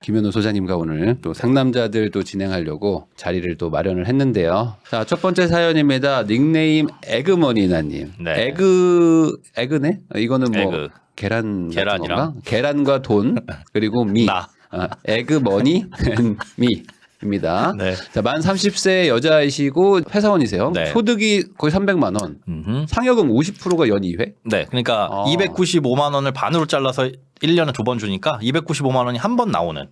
김현우 소장님과 오늘 또 상남자들 또 진행하려고 자리를 또 마련을 했는데요. 자, 첫 번째 사연입니다. 닉네임 에그머니나님. 네. 에그네? 이거는 뭐 에그. 계란 같은 계란이랑? 건가? 계란과 돈 그리고 미. 나. 에그머니 미. 입니다. 네. 자, 만 30세 여자이시고 회사원이세요. 네. 소득이 거의 300만 원. 상여금 50%가 연 2회? 네. 그러니까 295만 원을 반으로 잘라서 1년에 2번 주니까 295만 원이 한 번 나오는.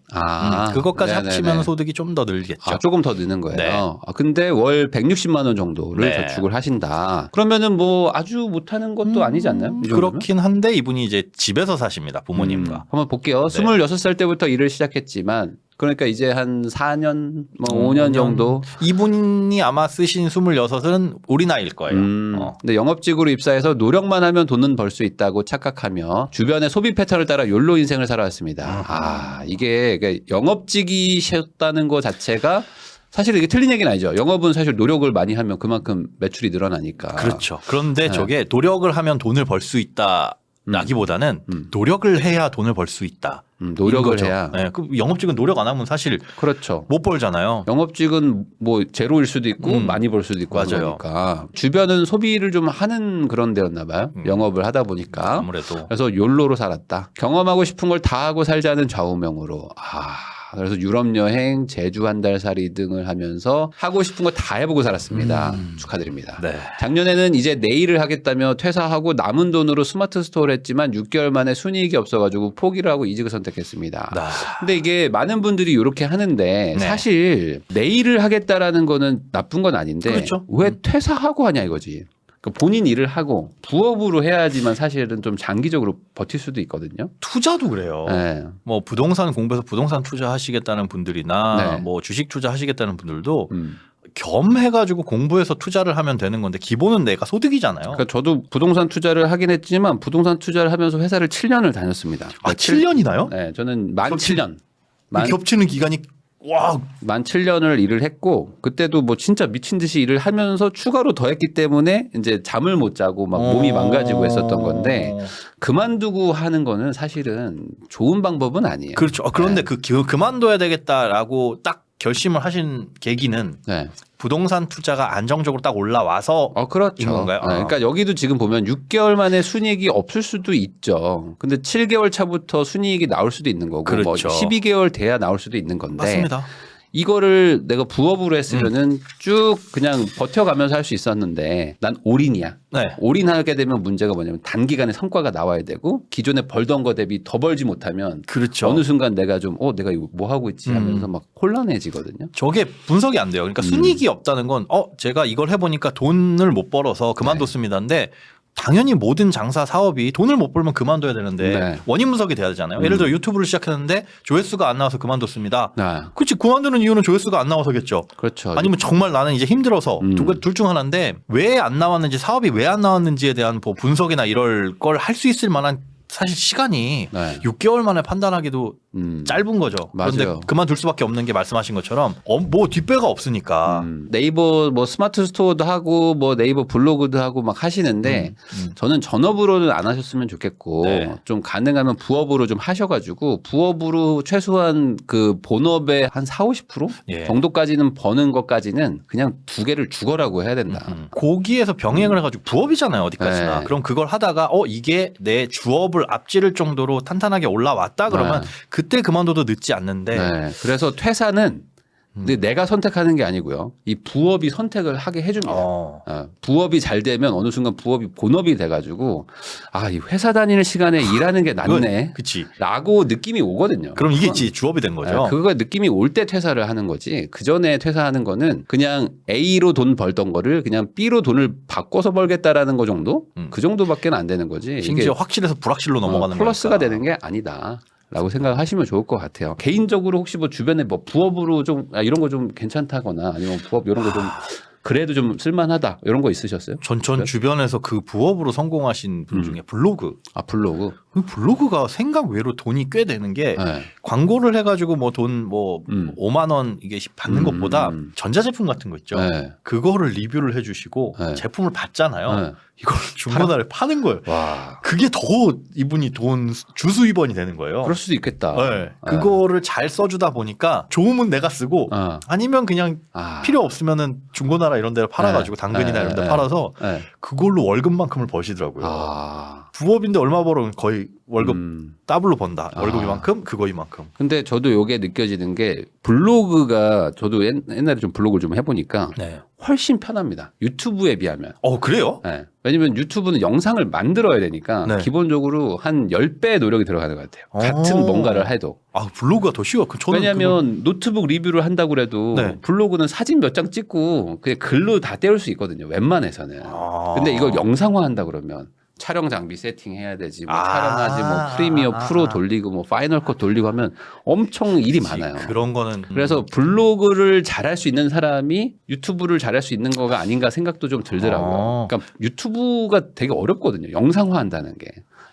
그것까지 네네네. 합치면 소득이 좀 더 늘겠죠. 조금 더 느는 거예요. 네. 근데 월 160만 원 정도를 네. 저축을 하신다. 그러면은 뭐 아주 못하는 것도 아니지 않나요? 이 정도면? 그렇긴 한데 이분이 이제 집에서 사십니다. 부모님과. 한번 볼게요. 네. 26살 때부터 일을 시작했지만 그러니까 이제 한 4년, 뭐 5년 정도. 이분이 아마 쓰신 26은 우리 나이일 거예요. 근데 영업직으로 입사해서 노력만 하면 돈은 벌 수 있다고 착각하며 주변의 소비 패턴을 따라 욜로 인생을 살아왔습니다. 이게 그러니까 영업직이셨다는 것 자체가 사실 이게 틀린 얘기는 아니죠. 영업은 사실 노력을 많이 하면 그만큼 매출이 늘어나니까. 그렇죠. 그런데 저게 노력을 하면 돈을 벌 수 있다. 라기보다는 노력을 해야 돈을 벌 수 있다. 노력을 거죠. 해야. 네, 그 영업직은 노력 안 하면 사실 그렇죠. 못 벌잖아요. 영업직은 뭐 제로일 수도 있고 많이 벌 수도 있고 맞아요. 하니까 주변은 소비를 좀 하는 그런 데였나 봐요. 영업을 하다 보니까. 아무래도. 그래서 욜로로 살았다. 경험하고 싶은 걸 다 하고 살자는 좌우명으로. 그래서 유럽 여행, 제주 한 달 살이 등을 하면서 하고 싶은 거 다 해보고 살았습니다. 축하드립니다. 네. 작년에는 이제 내일을 하겠다며 퇴사하고 남은 돈으로 스마트 스토어를 했지만 6개월 만에 순이익이 없어가지고 포기를 하고 이직을 선택했습니다. 근데 이게 많은 분들이 이렇게 하는데 네. 사실 내일을 하겠다라는 거는 나쁜 건 아닌데 그렇죠. 왜 퇴사하고 하냐 이거지. 그러니까 본인 일을 하고 부업으로 해야지만 사실은 좀 장기적으로 버틸 수도 있거든요. 투자도 그래요. 네. 뭐 부동산 공부해서 부동산 투자하시겠다는 분들이나 네. 뭐 주식 투자하시겠다는 분들도 겸해가지고 공부해서 투자를 하면 되는 건데 기본은 내가 소득이잖아요. 그러니까 저도 부동산 투자를 하긴 했지만 부동산 투자를 하면서 회사를 7년을 다녔습니다. 아, 7년이나요? 네, 저는 만 7년. 겹치는 기간이 와. 만 7년을 일을 했고 그때도 뭐 진짜 미친 듯이 일을 하면서 추가로 더 했기 때문에 이제 잠을 못 자고 막 몸이 망가지고 했었던 건데 그만두고 하는 거는 사실은 좋은 방법은 아니에요. 그렇죠. 그런데 그만둬야 되겠다라고 딱 결심을 하신 계기는 네. 부동산 투자가 안정적으로 딱 올라와서 그렇죠. 인 건가요? 네, 그러니까 여기도 지금 보면 6개월 만에 순이익이 없을 수도 있죠. 근데 7개월 차부터 순이익이 나올 수도 있는 거고 뭐 그렇죠. 12개월 돼야 나올 수도 있는 건데 맞습니다. 이거를 내가 부업으로 했으면은 쭉 그냥 버텨가면서 할 수 있었는데 난 올인이야. 네. 올인하게 되면 문제가 뭐냐면 단기간에 성과가 나와야 되고 기존에 벌던 거 대비 더 벌지 못하면 그렇죠. 어느 순간 내가 좀 내가 이거 뭐 하고 있지 하면서 막 혼란해지거든요. 저게 분석이 안 돼요. 그러니까 순이익이 없다는 건 제가 이걸 해보니까 돈을 못 벌어서 그만뒀습니다인데 당연히 모든 장사 사업이 돈을 못 벌면 그만둬야 되는데 네. 원인 분석이 돼야 되잖아요. 예를 들어 유튜브를 시작했는데 조회수가 안 나와서 그만뒀습니다. 네. 그렇지 그만두는 이유는 조회수가 안 나와서겠죠. 그렇죠. 아니면 정말 나는 이제 힘들어서 둘 중 하나인데 왜 안 나왔는지 사업이 왜 안 나왔는지에 대한 뭐 분석이나 이럴 걸 할 수 있을 만한 사실 시간이 네. 6개월 만에 판단하기도 짧은 거죠. 그런데 맞아요. 그만둘 수밖에 없는 게 말씀하신 것처럼 뭐 뒷배가 없으니까 네이버 뭐 스마트 스토어도 하고 뭐 네이버 블로그도 하고 막 하시는데 저는 전업으로는 안 하셨으면 좋겠고 네. 좀 가능하면 부업으로 좀 하셔가지고 부업으로 최소한 그 본업의 한 40~50% 예. 정도까지는 버는 것까지는 그냥 두 개를 죽어라고 해야 된다. 거기에서 병행을 해가지고 부업이잖아요 어디까지나. 네. 그럼 그걸 하다가 이게 내 주업을 앞지를 정도로 탄탄하게 올라왔다 그러면 네. 그때 그만둬도 늦지 않는데 네. 그래서 퇴사는 근데 내가 선택하는 게 아니고요. 이 부업이 선택을 하게 해줍니다. 부업이 잘 되면 어느 순간 부업이 본업이 돼가지고 이 회사 다니는 시간에 일하는 게 낫네. 그치. 라고 느낌이 오거든요. 그럼 이게 이제 주업이 된 거죠. 그거 느낌이 올 때 퇴사를 하는 거지. 그 전에 퇴사하는 거는 그냥 A로 돈 벌던 거를 그냥 B로 돈을 바꿔서 벌겠다라는 거 정도? 그 정도밖에 안 되는 거지. 심지어 이게 확실해서 불확실로 넘어가는 플러스가 거니까. 되는 게 아니다. 라고 생각하시면 좋을 것 같아요. 개인적으로 혹시 뭐 주변에 뭐 부업으로 좀 이런 거 좀 괜찮다거나 아니면 부업 이런 거 좀 그래도 좀 쓸만하다 이런 거 있으셨어요? 전 주변에서 그 부업으로 성공하신 분 중에 블로그. 아 블로그. 그 블로그가 생각 외로 돈이 꽤 되는 게 네. 광고를 해가지고 뭐 돈 뭐 5만 원 이게 받는 것보다 음. 전자제품 같은 거 있죠. 네. 그거를 리뷰를 해주시고 네. 제품을 받잖아요. 네. 이걸 중고나라에 파는 거예요. 와. 그게 더 이분이 돈 주수입원이 되는 거예요. 그럴 수도 있겠다. 네. 그거를 잘 써주다 보니까 좋으면 내가 쓰고 아니면 그냥 아. 필요 없으면은 중고나라 이런 데를 팔아가지고 네. 당근이나 네. 이런 데 네. 팔아서 네. 그걸로 월급만큼을 버시더라고요. 아. 부업인데 얼마 벌어 거의 월급 더블로 번다. 아. 월급 이만큼 그거 이만큼. 근데 저도 요게 느껴지는 게 블로그가 저도 옛날에 좀 블로그를 좀 해보니까 네. 훨씬 편합니다. 유튜브에 비하면. 그래요? 네. 왜냐면 유튜브는 영상을 만들어야 되니까 네. 기본적으로 한 10배의 노력이 들어가는 것 같아요. 같은 뭔가를 해도. 아 블로그가 더 쉬워. 저는 왜냐하면 노트북 리뷰를 한다고 해도 네. 블로그는 사진 몇 장 찍고 그냥 글로 다 때울 수 있거든요. 웬만해서는. 근데 이걸 영상화 한다 그러면 촬영 장비 세팅해야 되지, 뭐 촬영하지, 뭐 프리미어 프로 돌리고, 뭐 파이널 컷 돌리고 하면 엄청 일이 많아요. 그런 거는 그래서 블로그를 잘할 수 있는 사람이 유튜브를 잘할 수 있는 거가 아닌가 생각도 좀 들더라고요. 그러니까 유튜브가 되게 어렵거든요. 영상화 한다는 게.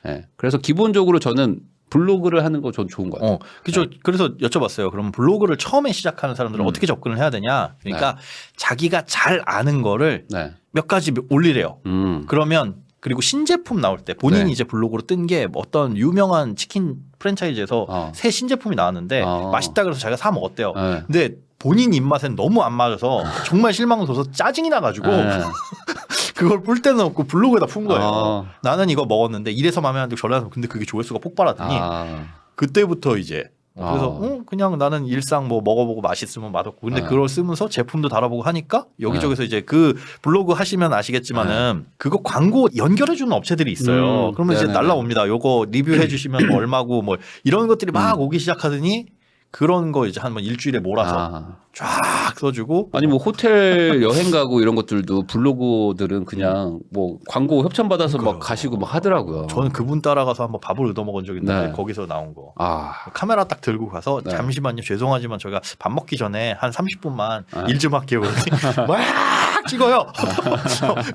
예. 그래서 기본적으로 저는 블로그를 하는 거 전 좋은 것 같아요. 그죠. 그래서 여쭤봤어요. 그럼 블로그를 처음에 시작하는 사람들은 어떻게 접근을 해야 되냐? 그러니까 자기가 잘 아는 거를 네. 몇 가지 올리래요. 그러면 그리고 신제품 나올 때 본인이 네. 이제 블로그로 뜬 게 어떤 유명한 치킨 프랜차이즈에서 새 신제품이 나왔는데 맛있다 그래서 자기가 사 먹었대요. 네. 근데 본인 입맛엔 너무 안 맞아서 정말 실망을 줘서 짜증이 나가지고 그걸 뿔 때는 없고 블로그에다 푼 거예요. 나는 이거 먹었는데 이래서 마음에 안 들고 저래 서 근데 그게 조회수가 폭발하더니 그때부터 이제 그래서 그냥 나는 일상 뭐 먹어보고 맛있으면 맛없고 근데 그걸 쓰면서 제품도 달아보고 하니까 여기저기서 이제 그 블로그 하시면 아시겠지만은 그거 광고 연결해주는 업체들이 있어요. 그러면 이제 네네네. 날라옵니다. 요거 리뷰해 주시면 뭐 얼마고 뭐 이런 것들이 막 오기 시작하더니 그런 거 이제 한 번 일주일에 몰아서 쫙 써주고 아니 뭐 호텔 여행 가고 이런 것들도 블로그들은 그냥 뭐 광고 협찬 받아서 막 가시고 막 하더라고요. 저는 그분 따라가서 한번 밥을 얻어 먹은 적이 있는데 네. 거기서 나온 거. 아. 카메라 딱 들고 가서 네. 잠시만요 죄송하지만 저희가 밥 먹기 전에 한 30분만 일 좀 할게요. 막 찍어요.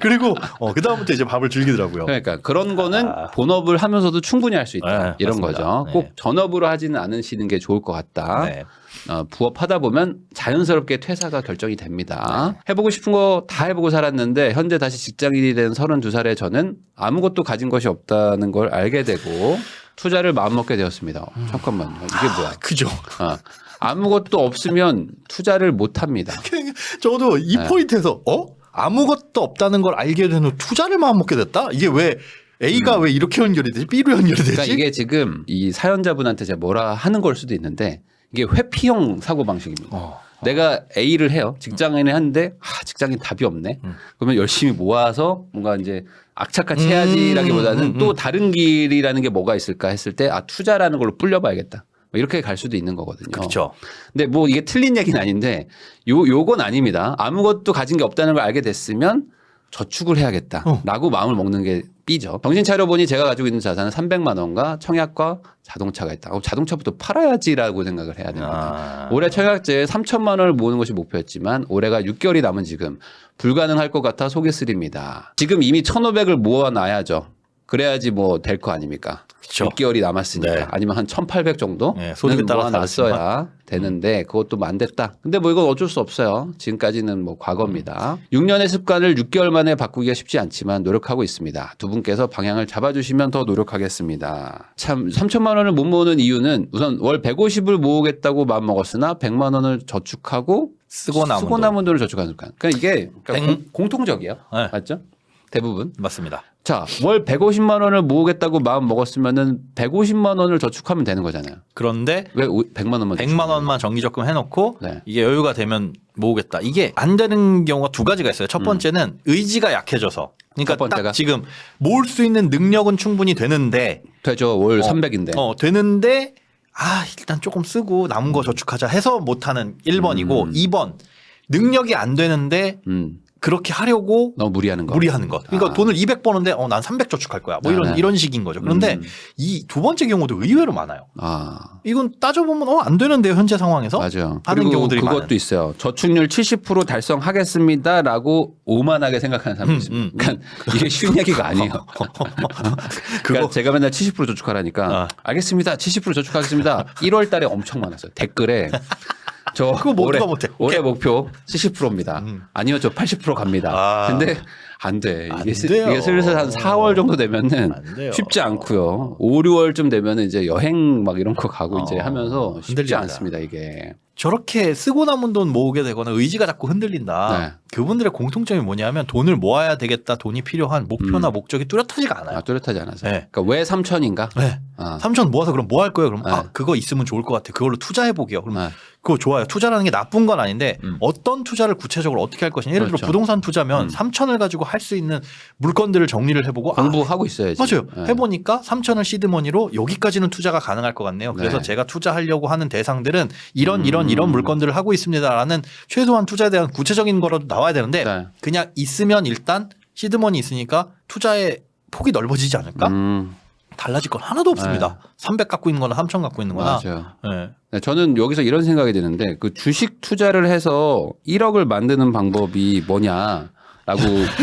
그리고 그 다음부터 이제 밥을 즐기더라고요. 그러니까 그런 거는 본업을 하면서도 충분히 할 수 있다. 네, 이런 맞습니다. 거죠. 네. 꼭 전업으로 하지는 않으시는 게 좋을 것 같다. 네. 부업하다 보면 자연스럽게 퇴사가 결정이 됩니다. 해보고 싶은 거 다 해보고 살았는데 현재 다시 직장인이 된 32살의 저는 아무것도 가진 것이 없다는 걸 알게 되고 투자를 마음먹게 되었습니다. 잠깐만요. 이게 뭐야? 그죠. 아무것도 없으면 투자를 못합니다. 저도 이 네. 포인트에서 아무것도 없다는 걸 알게 된 후 투자를 마음먹게 됐다? 이게 왜 A가 왜 이렇게 연결이 되지? B로 연결이 되지? 그러니까 이게 지금 이 사연자분한테 제가 뭐라 하는 걸 수도 있는데 이게 회피형 사고 방식입니다. 내가 A를 해요. 직장인을 하는데 직장인 답이 없네. 그러면 열심히 모아서 뭔가 이제 악착같이 해야지라기보다는 또 다른 길이라는 게 뭐가 있을까 했을 때 투자라는 걸로 불려봐야겠다. 뭐 이렇게 갈 수도 있는 거거든요. 그렇죠. 근데 뭐 이게 틀린 얘기는 아닌데 요건 아닙니다. 아무것도 가진 게 없다는 걸 알게 됐으면 저축을 해야겠다라고 마음을 먹는 게 B죠. 정신 차려보니 제가 가지고 있는 자산은 300만 원과 청약과 자동차가 있다. 자동차부터 팔아야지라고 생각을 해야 됩니다. 올해 청약제에 3천만 원을 모으는 것이 목표였지만 올해가 6개월이 남은 지금 불가능할 것 같아 속이 쓰립니다. 지금 이미 1,500을 모아놔야죠. 그래야지 뭐 될 거 아닙니까? 그쵸. 6개월이 남았으니까. 네. 아니면 한 1,800 정도? 네, 소득에 따라 모아놨어야 되는데 그것도 안 됐다. 근데 뭐 이건 어쩔 수 없어요. 지금까지는 뭐 과거입니다. 6년의 습관을 6개월 만에 바꾸기가 쉽지 않지만 노력하고 있습니다. 두 분께서 방향을 잡아주시면 더 노력하겠습니다. 참 3천만 원을 못 모으는 이유는 우선 월 150을 모으겠다고 마음먹었으나 100만 원을 저축하고 쓰고 남은 돈을 저축하는 습관. 그러니까 이게 공통적이에요. 네. 맞죠? 대부분. 맞습니다. 자, 월 150만 원을 모으겠다고 마음 먹었으면은 150만 원을 저축하면 되는 거잖아요. 그런데 왜 100만 원만 100만 원만 정기적금 해놓고 네. 이게 여유가 되면 모으겠다. 이게 안 되는 경우가 두 가지가 있어요. 첫 번째는 의지가 약해져서. 그러니까 첫 번째가? 딱 지금 모을 수 있는 능력은 충분히 되는데 되죠. 월 300인데. 되는데 일단 조금 쓰고 남은 거 저축하자 해서 못하는 1번이고 2번 능력이 안 되는데 그렇게 하려고 너무 무리하는 거. 그러니까 돈을 200 버는데 난 300 저축할 거야. 뭐 이런 식인 거죠. 그런데 이 두 번째 경우도 의외로 많아요. 이건 따져보면 안 되는데요. 현재 상황에서. 맞아요. 하는 그리고 경우들이 그것도 많은. 있어요. 저축률 70% 달성하겠습니다라고 오만하게 생각하는 사람도 있습니다. 그러니까 이게 쉬운 얘기가 아니에요. 그러니까 제가 맨날 70% 저축하라니까 알겠습니다. 70% 저축하겠습니다. 1월 달에 엄청 많았어요. 댓글에 저 그거 뭐 누가 못해. 올해 목표 70%입니다. 아니요, 저 80% 갑니다. 근데 안 돼. 이게 슬슬 한 4월 정도 되면은 쉽지 않고요. 5, 6월쯤 되면은 이제 여행 막 이런 거 가고 이제 하면서 쉽지 흔들린다. 않습니다, 이게. 저렇게 쓰고 남은 돈 모으게 되거나 의지가 자꾸 흔들린다. 네. 그분들의 공통점이 뭐냐면 돈을 모아야 되겠다. 돈이 필요한 목표나 목적이 뚜렷하지가 않아요. 뚜렷하지 않아서. 네. 그러니까 왜 3천인가? 네. 3천 모아서 그럼 뭐 할 거예요? 그럼 네. 그거 있으면 좋을 것 같아. 그걸로 투자해 보게요. 그럼 네. 그거 좋아요. 투자라는 게 나쁜 건 아닌데 어떤 투자를 구체적으로 어떻게 할 것이냐. 예를 들어 그렇죠. 부동산 투자면 3천을 가지고 할 수 있는 물건들을 정리를 해보고 공부하고 있어야지. 맞아요. 네. 해보니까 3천을 시드머니로 여기까지는 투자가 가능할 것 같네요. 그래서 네. 제가 투자하려고 하는 대상들은 이런 물건들을 하고 있습니다라는 최소한 투자에 대한 구체적인 거라도 나와야 되는데 네. 그냥 있으면 일단 시드머니 있으니까 투자의 폭이 넓어지지 않을까? 달라질 건 하나도 없습니다. 300 갖고 있는 거나 3천 갖고 있는 거나. 맞아요. 네. 네, 저는 여기서 이런 생각이 드는데 그 주식 투자를 해서 1억을 만드는 방법이 뭐냐라고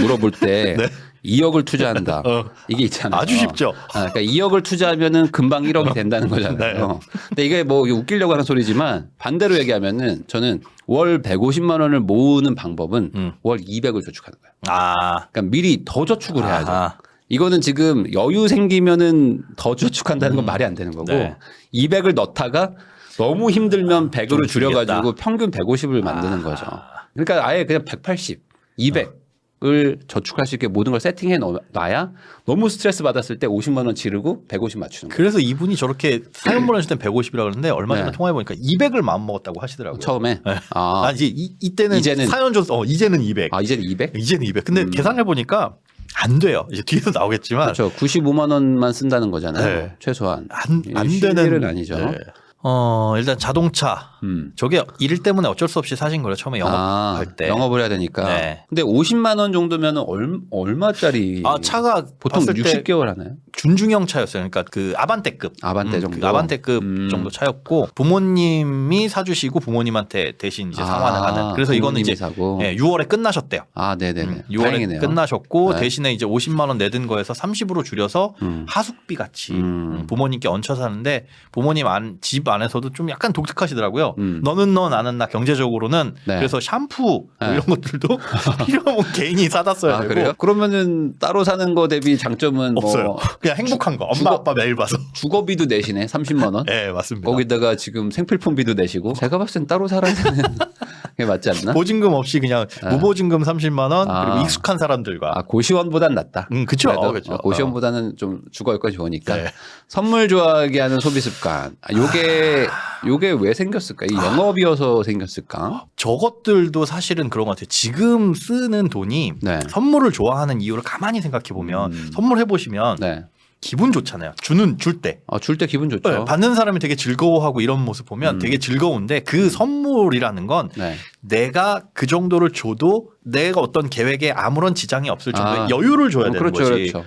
물어볼 때 네. 2억을 투자한다. 이게 있잖아요. 아주 쉽죠. 그러니까 2억을 투자하면은 금방 1억이 된다는 거잖아요. 네. 근데 이게 뭐 웃기려고 하는 소리지만 반대로 얘기하면은 저는 월 150만 원을 모으는 방법은 월 200을 저축하는 거예요. 그러니까 미리 더 저축을 해야죠. 아하. 이거는 지금 여유 생기면은 더 저축한다는 건 말이 안 되는 거고 네. 200을 넣다가 너무 힘들면 100으로 좀 줄여가지고 줄이겠다. 평균 150을 만드는 거죠. 그러니까 아예 그냥 180, 200을 저축할 수 있게 모든 걸 세팅해 놔야 너무 스트레스 받았을 때 50만 원 지르고 150 맞추는 거예요. 그래서 이분이 저렇게 사연 보내실 땐 150이라고 그러는데 얼마 전에 네. 통화해보니까 200을 마음먹었다고 하시더라고요. 처음에. 네. 아, 이제 이때는 이제는- 사연 줘서 이제는 200. 이제는 200? 이제는 200. 근데 계산해보니까 안 돼요. 이제 뒤에서 나오겠지만 그렇죠. 95만 원만 쓴다는 거잖아요. 네. 최소한. 안 쉬운 되는 일은 아니죠. 네. 일단 자동차. 저게 일 때문에 어쩔 수 없이 사신 거예요. 처음에 영업할 때. 영업을 해야 되니까. 네. 근데 50만 원 정도면 얼마짜리? 차가 보통 봤을 때 60개월 하나요? 준중형 차였어요. 그러니까 그 아반떼급. 아반떼 정도? 그 아반떼급 정도 차였고 부모님이 사주시고 부모님한테 대신 이제 상환을 하는. 그래서 이거는 이제 사고. 6월에 끝나셨대요. 네네네. 6월에 다행이네요. 끝나셨고 네. 대신에 이제 50만 원 내든 거에서 30으로 줄여서 하숙비 같이 부모님께 얹혀 사는데 부모님 집 안에서도 좀 약간 독특하시더라고요. 너는 너 나는 나 경제적으로는 네. 그래서 샴푸 뭐 네. 이런 것들도 필요하면 개인이 사다 써야 되고 그래요? 그러면은 따로 사는 거 대비 장점은 없어요. 뭐 그냥 행복한 거. 엄마 아빠 매일 봐서. 주거비도 내시네 30만 원. 네 맞습니다. 거기다가 지금 생필품비도 내시고 제가 봤을 땐 따로 살아야 되는 게 맞지 않나? 보증금 없이 그냥 무보증금 30만 원 그리고 아. 익숙한 사람들과 고시원보단 낫다. 그쵸. 그래도 그쵸. 고시원보다는 좀 주거 여건이 좋으니까. 네. 선물 좋아하게 하는 소비 습관. 요게 왜 생겼을까? 이 영업이어서 생겼을까? 저것들도 사실은 그런 것 같아요. 지금 쓰는 돈이 네. 선물을 좋아하는 이유를 가만히 생각해 보면 선물해 보시면 네. 기분 좋잖아요. 줄 때. 줄 때 기분 좋죠. 네, 받는 사람이 되게 즐거워하고 이런 모습 보면 되게 즐거운데 그 선물이라는 건 네. 내가 그 정도를 줘도 내가 어떤 계획에 아무런 지장이 없을 정도의 여유를 줘야 되는 그렇죠, 거지. 그렇죠.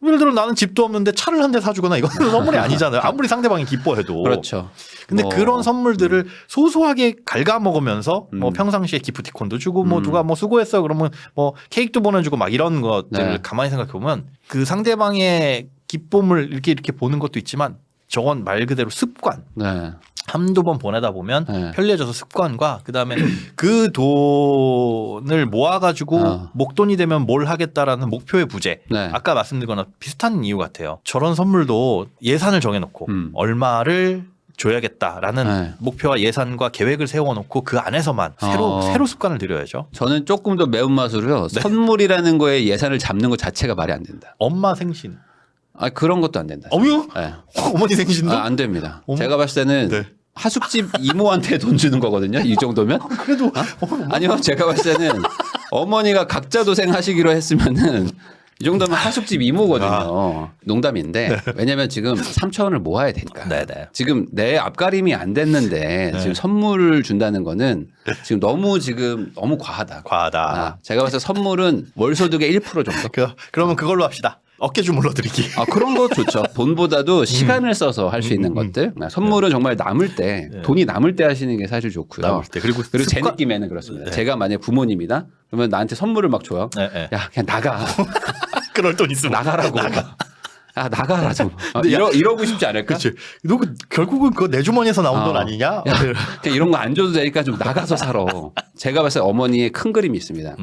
예를 들어 나는 집도 없는데 차를 한 대 사주거나 이거는 선물이 아니잖아요. 아무리 상대방이 기뻐해도. 그렇죠. 근데 그런 선물들을 소소하게 갉아먹으면서 뭐 평상시에 기프티콘도 주고 뭐 누가 뭐 수고했어 그러면 뭐 케이크도 보내주고 막 이런 것들을 네. 가만히 생각해 보면 그 상대방의 기쁨을 이렇게 보는 것도 있지만 저건 말 그대로 습관. 네. 한두 번 보내다 보면 네. 편리해져서 습관과 그다음에 그 돈을 모아가지고 목돈이 되면 뭘 하겠다라는 목표의 부재. 네. 아까 말씀드린 거나 비슷한 이유 같아요. 저런 선물도 예산을 정해놓고 얼마를 줘야겠다라는 네. 목표와 예산과 계획을 세워놓고 그 안에서만 새로 습관을 들여야죠. 저는 조금 더 매운맛으로요. 네. 선물이라는 거에 예산을 잡는 것 자체가 말이 안 된다. 엄마 생신. 그런 것도 안 된다. 어머요? 네. 어머니 생신도? 안 됩니다. 어머. 제가 봤을 때는 네. 하숙집 이모한테 돈 주는 거거든요. 이 정도면. 그래도 아니요. 제가 봤을 때는 어머니가 각자 도생하시기로 했으면은 이 정도면 하숙집 이모거든요. 농담인데 왜냐면 지금 3천 원을 모아야 되니까. 네네. 지금 내 앞가림이 안 됐는데 지금 선물을 준다는 거는 지금 너무 과하다. 과하다. 제가 봤을 때 선물은 월 소득의 1% 정도. 그러면 그걸로 합시다. 어깨 주물러 드리기. 그런 거 좋죠. 돈보다도 시간을 써서 할 수 있는 것들. 선물은 정말 남을 때, 돈이 남을 때 하시는 게 사실 좋고요. 남을 때. 그리고 제 느낌에는 그렇습니다. 제가 만약에 부모님이다? 그러면 나한테 선물을 막 줘요. 야, 그냥 나가. 그럴 돈 있으면 나가라고. 나가라 좀. 이러고 싶지 않을까? 그렇지. 너 결국은 그거 내 주머니에서 나온 돈 아니냐? 야, 그냥 이런 거 안 줘도 되니까 좀 나가서 살아. 제가 봤을 때 어머니의 큰 그림이 있습니다.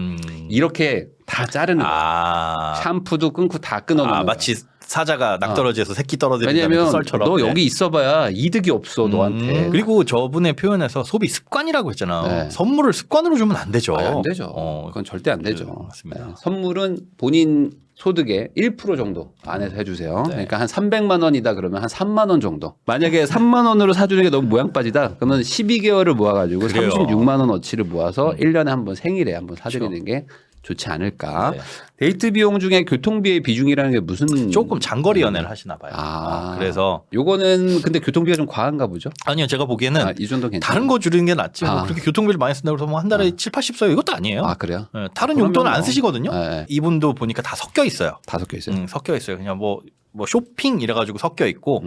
이렇게 다 자르는 거야. 샴푸도 끊고 다 끊어놓는 거야. 마치 사자가 낙떨어지에서 새끼 떨어지는 왜냐면 썰처럼. 너 여기 있어봐야 이득이 없어 너한테. 그리고 저분의 표현에서 소비 습관이라고 했잖아요. 선물을 습관으로 주면 안 되죠. 안 되죠. 그건 절대 안 되죠. 맞습니다. 선물은 본인 소득의 1% 정도 안에서 해주세요. 그러니까 한 300만 원이다 그러면 한 3만 원 정도. 만약에 3만 원으로 사주는 게 너무 모양 빠지다 그러면 12개월을 모아가지고 그래요. 36만 원어치를 모아서 1년에 한 번 생일에 한 번 사드리는 게 좋지 않을까. 데이트 비용 중에 교통비의 비중이라는 게 무슨 조금 장거리 연애를 하시나 봐요. 그래서 요거는 근데 교통비가 좀 과한가 보죠? 아니요. 제가 보기에는 이 정도 괜찮아요. 다른 거 줄이는 게 낫지. 뭐 그렇게 교통비를 많이 쓴다고 해서 뭐 한 달에 7, 80 써요. 이것도 아니에요. 그래요? 다른 용돈은 안 뭐. 쓰시거든요. 이분도 보니까 다 섞여 있어요. 다 섞여 있어요. 섞여 있어요. 그냥 뭐 쇼핑 이래가지고 섞여 있고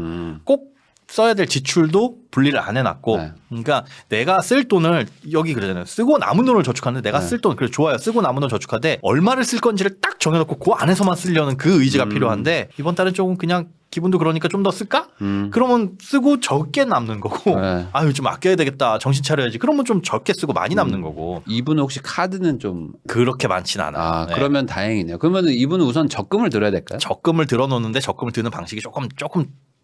꼭 써야 될 지출도 분리를 안 해놨고 그러니까 내가 쓸 돈을 여기 그러잖아요. 쓰고 남은 돈을 저축하는데 내가 쓸 돈 그래서 좋아요. 쓰고 남은 돈 저축하되 얼마를 쓸 건지를 딱 정해놓고 그 안에서만 쓰려는 그 의지가 필요한데 이번 달은 조금 그냥 기분도 그러니까 좀 더 쓸까? 그러면 쓰고 적게 남는 거고 아유 좀 아껴야 되겠다. 정신 차려야지. 그러면 좀 적게 쓰고 많이 남는 거고. 이분은 혹시 카드는 좀 그렇게 많진 않아요. 그러면 다행이네요. 그러면 이분은 우선 적금을 들어야 될까요? 적금을 들어놓는데 적금을 드는 방식이 조금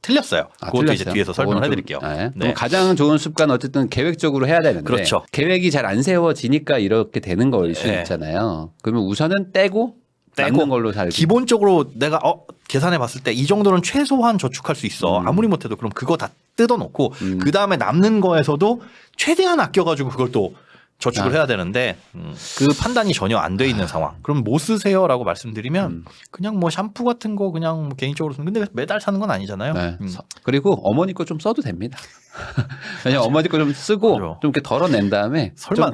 틀렸어요. 그것도 이제 뒤에서 설명을 해드릴게요. 그럼 가장 좋은 습관 어쨌든 계획적으로 해야 되는데 그렇죠. 계획이 잘 안 세워지니까 이렇게 되는 걸 수 있잖아요. 그러면 우선은 떼고 남는 걸로 살기. 기본적으로 내가 계산해 봤을 때 이 정도는 최소한 저축할 수 있어. 아무리 못해도 그럼 그거 다 뜯어놓고 그 다음에 남는 거에서도 최대한 아껴가지고 그걸 또 저축을 해야 되는데 그 판단이 전혀 안 돼 있는 상황. 그럼 뭐 쓰세요라고 말씀드리면 그냥 뭐 샴푸 같은 거 그냥 뭐 개인적으로 쓰는 근데 매달 사는 건 아니잖아요. 그리고 어머니 거 좀 써도 됩니다. 그냥 어머니 거 좀 쓰고 좀 이렇게 덜어낸 다음에 설마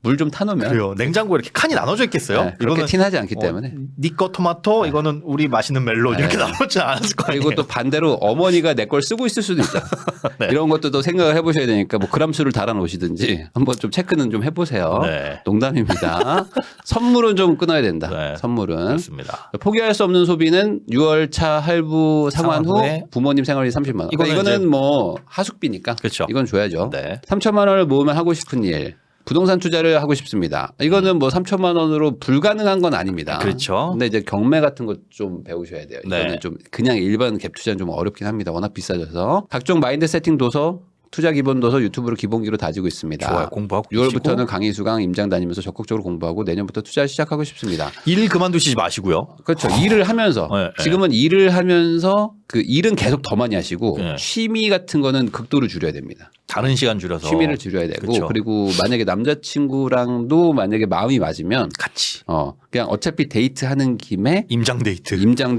물 좀 타놓으면 그래요. 냉장고에 이렇게 칸이 나눠져 있겠어요? 그렇게 티나지 않기 때문에. 니꺼 토마토 이거는 우리 마시는 멜론 이렇게 나눠지 않았을 거 아니에요. 그리고 또 반대로 어머니가 내 걸 쓰고 있을 수도 있다. 이런 것도 또 생각을 해보셔야 되니까 뭐 그람수를 달아 놓으시든지 한번 좀 체크는 좀 해보세요. 농담입니다. 선물은 좀 끊어야 된다. 선물은. 그렇습니다. 포기할 수 없는 소비는 6월차 할부 상환 후 부모님 생활비 30만 원. 이거는 뭐 하숙비니까 그렇죠. 이건 줘야죠. 3천만 원을 모으면 하고 싶은 일. 부동산 투자를 하고 싶습니다. 이거는 뭐 3천만 원으로 불가능한 건 아닙니다. 그렇죠. 근데 이제 경매 같은 거 좀 배우셔야 돼요. 이거는 좀 그냥 일반 갭 투자는 좀 어렵긴 합니다. 워낙 비싸져서. 각종 마인드 세팅 도서, 투자 기본 도서 유튜브로 기본기로 다지고 있습니다. 좋아요. 공부하고 6월부터는 강의 수강 임장 다니면서 적극적으로 공부하고 내년부터 투자 시작하고 싶습니다. 일 그만두시지 마시고요. 그렇죠. 일을 하면서 지금은 일을 하면서 그 일은 계속 더 많이 하시고 취미 같은 거는 극도로 줄여야 됩니다. 다른 시간 줄여서 취미를 줄여야 되고 그리고 만약에 남자친구랑도 만약에 마음이 맞으면 같이 그냥 어차피 데이트하는 김에 임장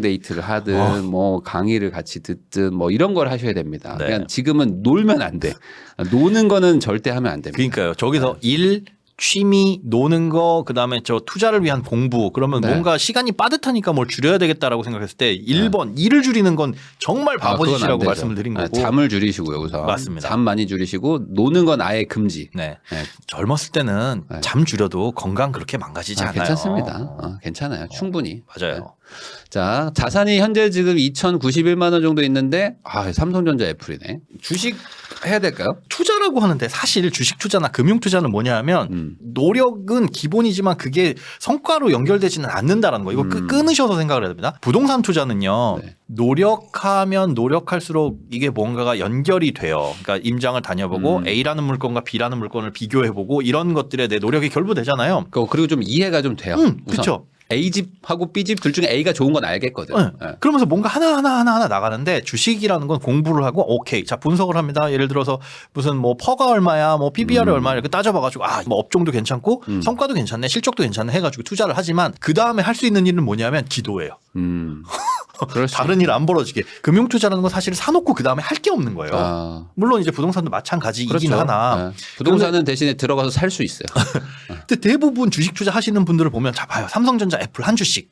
데이트를 하든 뭐 강의를 같이 듣든 뭐 이런 걸 하셔야 됩니다. 그냥 지금은 놀면 안 돼. 노는 거는 절대 하면 안 됩니다. 그러니까요. 저기서 일 취미, 노는 거, 그 다음에 저 투자를 위한 공부, 그러면 뭔가 시간이 빠듯하니까 뭘 줄여야 되겠다라고 생각했을 때 1번, 일을 줄이는 건 정말 바보짓이라고 말씀을 드린 거고. 잠을 줄이시고요, 우선. 맞습니다. 잠 많이 줄이시고, 노는 건 아예 금지. 젊었을 때는 잠 줄여도 건강 그렇게 망가지지 않아요. 괜찮습니다. 괜찮아요. 충분히. 맞아요. 자, 자산이 현재 지금 2,091만 원 정도 있는데, 삼성전자 애플이네. 주식 해야 될까요? 투자라고 하는데 사실 주식 투자나 금융 투자는 뭐냐 하면 노력은 기본이지만 그게 성과로 연결되지는 않는다라는 거. 이거 끊으셔서 생각을 해야 됩니다. 부동산 투자는요. 노력하면 노력할수록 이게 뭔가가 연결이 돼요. 그러니까 임장을 다녀보고 A라는 물건과 B라는 물건을 비교해보고 이런 것들에 내 노력이 결부되잖아요. 그리고 좀 이해가 좀 돼요. 그렇죠. A집하고 B집 둘 중에 A가 좋은 건 알겠거든. 네. 네. 그러면서 뭔가 하나 나가는데 주식이라는 건 공부를 하고 오케이 자 분석을 합니다. 예를 들어서 무슨 뭐 퍼가 얼마야 뭐 PBR이 얼마야 이렇게 따져봐가지고 뭐 업종도 괜찮고 성과도 괜찮네 실적도 괜찮네 해가지고 투자를 하지만 그 다음에 할 수 있는 일은 뭐냐면 기도예요. 다른 일 안 벌어지게 금융 투자라는 건 사실 사놓고 그 다음에 할 게 없는 거예요. 물론 이제 부동산도 마찬가지이긴 그렇죠. 하나 부동산은 대신에 들어가서 살 수 있어요. 근데 대부분 주식 투자 하시는 분들을 보면 자 봐요 삼성전자 애플 한 주씩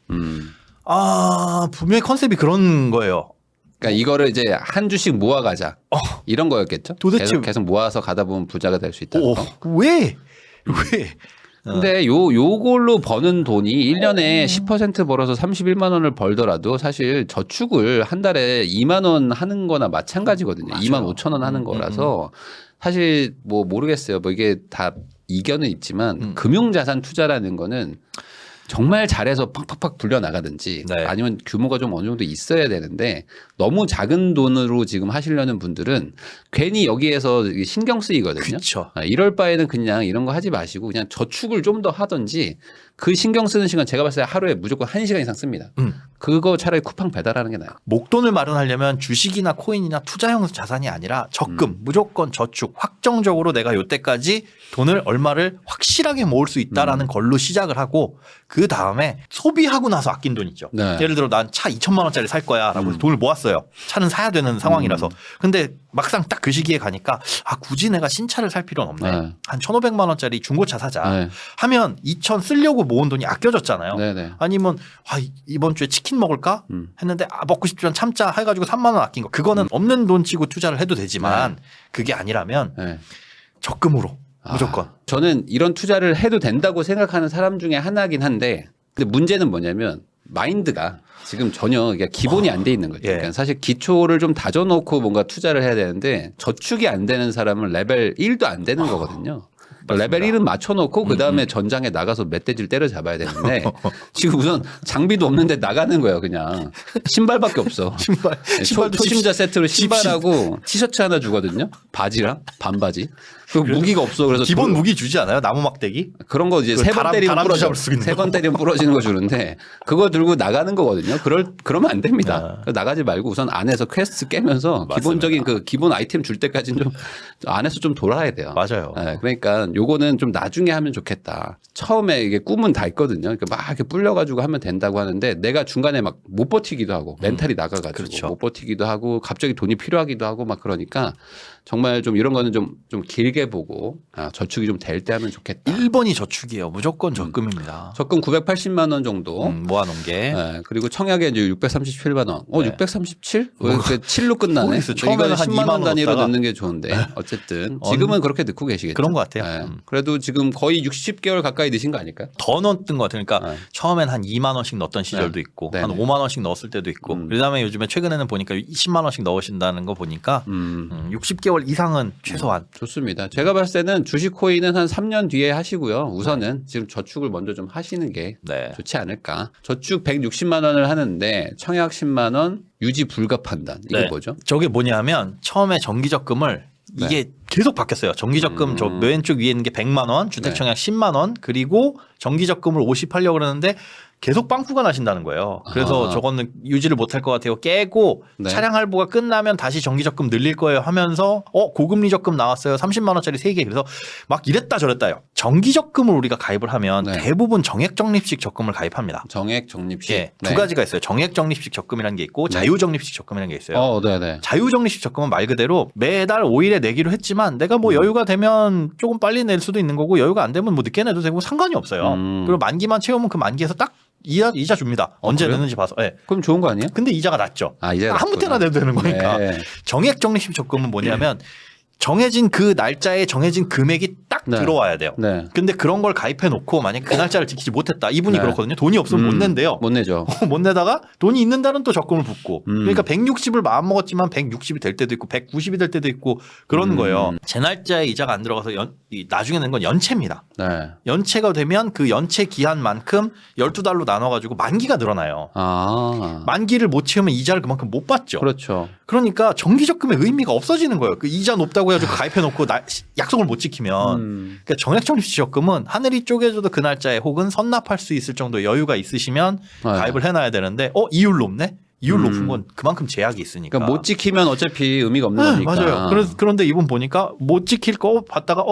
분명히 컨셉이 그런 거예요. 그러니까 이거를 이제 한 주씩 모아가자 이런 거였겠죠. 도대체 계속 모아서 가다 보면 부자가 될 수 있다. 왜? 근데 요걸로 버는 돈이 1년에 10% 벌어서 31만 원을 벌더라도 사실 저축을 한 달에 2만 원 하는 거나 마찬가지거든요. 맞아요. 2만 5천 원 하는 거라서 사실 뭐 모르겠어요. 뭐 이게 다 이견은 있지만 금융자산 투자라는 거는 정말 잘해서 팍팍팍 불려나가든지 네. 아니면 규모가 좀 어느 정도 있어야 되는데 너무 작은 돈으로 지금 하시려는 분들은 괜히 여기에서 신경 쓰이거든요. 그쵸. 이럴 바에는 그냥 이런 거 하지 마시고 그냥 저축을 좀 더 하든지 그 신경 쓰는 시간 제가 봤을 때 하루에 무조건 1시간 이상 씁니다. 그거 차라리 쿠팡 배달하는 게 나아요. 목돈을 마련하려면 주식이나 코인이나 투자형 자산이 아니라 적금, 무조건 저축, 확정적으로 내가 요때까지 돈을 얼마를 확실하게 모을 수 있다라는 걸로 시작을 하고 그 다음에 소비하고 나서 아낀 돈 있죠. 네. 예를 들어 난 차 2천만 원짜리 살 거야 라고 해서 돈을 모았어요. 차는 사야 되는 상황이라서. 근데 막상 딱 그 시기에 가니까 굳이 내가 신차를 살 필요는 없네. 네. 한 1,500만 원짜리 중고차 사자 네. 하면 2천 쓰려고 모은 돈이 아껴졌잖아요. 네네. 아니면 이번 주에 치킨 먹을까 했는데 먹고 싶지만 참자 해가지고 3만 원 아낀 거 그거는 없는 돈 치고 투자를 해도 되지만 그게 아니라면 네. 적금으로 무조건. 저는 이런 투자를 해도 된다고 생각하는 사람 중에 하나긴 한데 근데 문제는 뭐냐면 마인드가 지금 전혀 이게 기본이 안 돼 있는 거죠. 예. 그러니까 사실 기초를 좀 다져놓고 뭔가 투자를 해야 되는데 저축이 안 되는 사람은 레벨 1도 안 되는 거거든요. 레벨 1은 맞춰놓고 그 다음에 전장에 나가서 멧돼지를 때려잡아야 되는데 지금 우선 장비도 없는데 나가는 거예요. 그냥 신발밖에 없어. 신발도 초심자 세트로 신발하고 티셔츠 하나 주거든요. 바지랑 반바지. 그 무기가 없어. 그래서 기본 무기 주지 않아요? 나무 막대기? 그런 거 이제 세 번 때리면 부러져. 세 번 때리면 부러지는 거 주는데 그거 들고 나가는 거거든요. 그러면 안 됩니다. 나가지 말고 우선 안에서 퀘스트 깨면서 맞습니다. 기본적인 그 기본 아이템 줄 때까지는 좀 안에서 좀 돌아야 돼요. 맞아요. 네, 그러니까 요거는 좀 나중에 하면 좋겠다. 처음에 이게 꿈은 다 있거든요. 그러니까 막 이렇게 불려가지고 하면 된다고 하는데 내가 중간에 막 못 버티기도 하고 멘탈이 나가가지고 그렇죠. 못 버티기도 하고 갑자기 돈이 필요하기도 하고 막 그러니까 정말 좀 이런 거는 좀 길게 보고 저축이 좀 될 때 하면 좋겠다. 1번이 저축이에요. 무조건 적금입니다. 적금 980만 원 정도 모아놓은 게. 네, 그리고 청약에 이제 637만 원. 네. 637? 왜 이렇게 7로 끝나네? 모르겠어요. 처음에는 한 10만 원 단위로 넣었다가. 넣는 게 좋은데 어쨌든 지금은 그렇게 넣고 계시겠죠. 그런 것 같아요. 네. 그래도 지금 거의 60개월 가까이 넣으신 거 아닐까요? 더 넣었던 것 같아요. 그러니까 처음엔 한 2만 원씩 넣었던 시절도 있고 네네. 한 5만 원씩 넣었을 때도 있고 그다음에 요즘에 최근에는 보니까 20만 원씩 넣으신다는 거 보니까 60개월 이상은 최소한. 좋습니다. 제가 봤을 때는 주식 코인은 한 3년 뒤에 하시고요. 우선은 지금 저축을 먼저 좀 하시는 게 네. 좋지 않을까. 저축 160만 원을 하는데 청약 10만 원, 유지 불가 판단. 이게 네. 뭐죠? 저게 뭐냐면 처음에 정기적금을 이게 계속 바뀌었어요. 정기적금 저 왼쪽 위에 있는 게 100만 원, 주택청약 10만 원 그리고 정기적금을 50 하려고 그러는데 계속 빵꾸가 나신다는 거예요. 그래서 저거는 유지를 못할 것 같아요. 깨고 네. 차량 할부가 끝나면 다시 정기적금 늘릴 거예요 하면서 고금리 적금 나왔어요. 30만 원짜리 3개. 그래서 막 이랬다 저랬다요. 정기적금을 우리가 가입을 하면 네. 대부분 정액적립식 적금을 가입합니다. 정액, 적립식. 예, 두 가지가 있어요. 정액적립식 적금이라는 게 있고 자유적립식 적금이라는 게 있어요. 네네. 자유적립식 적금은 말 그대로 매달 5일에 내기로 했지만 내가 뭐 여유가 되면 조금 빨리 낼 수도 있는 거고 여유가 안 되면 뭐 늦게 내도 되고 상관이 없어요. 그리고 만기만 채우면 그 만기에서 딱 이자 줍니다. 언제 그래요? 내는지 봐서. 네. 그럼 좋은 거 아니에요? 근데 이자가 낮죠. 이자가 아무 때나 내도 되는 거니까. 네. 정액적립식 적금은 뭐냐면 정해진 그 날짜에 정해진 금액이 딱 네. 들어와야 돼요. 네. 근데 그런 걸 가입해 놓고 만약 그 날짜를 지키지 못했다. 이분이 네. 그렇거든요. 돈이 없으면 못 낸대요. 못 내죠. 못 내다가 돈이 있는 달은 또 적금을 붓고 그러니까 160을 마음먹었지만 160이 될 때도 있고 190이 될 때도 있고 그러는 거예요. 제 날짜에 이자가 안 들어가서 나중에 낸 건 연체입니다. 네. 연체가 되면 그 연체 기한만큼 12달로 나눠가지고 만기가 늘어나요. 만기를 못 채우면 이자를 그만큼 못 받죠. 그렇죠. 그러니까 정기적금의 의미가 없어지는 거예요. 그 이자 높다고 해가지고 가입해놓고 약속을 못 지키면 그러니까 정액 적립지적금은 하늘이 쪼개져도 그 날짜에 혹은 선납할 수 있을 정도 여유가 있으시면 가입을 해놔야 되는데 이율 높네? 이율 높은 건 그만큼 제약이 있으니까. 그러니까 못 지키면 어차피 의미가 없는 거니까. 맞아요. 그런데 이분 보니까 못 지킬 거 봤다가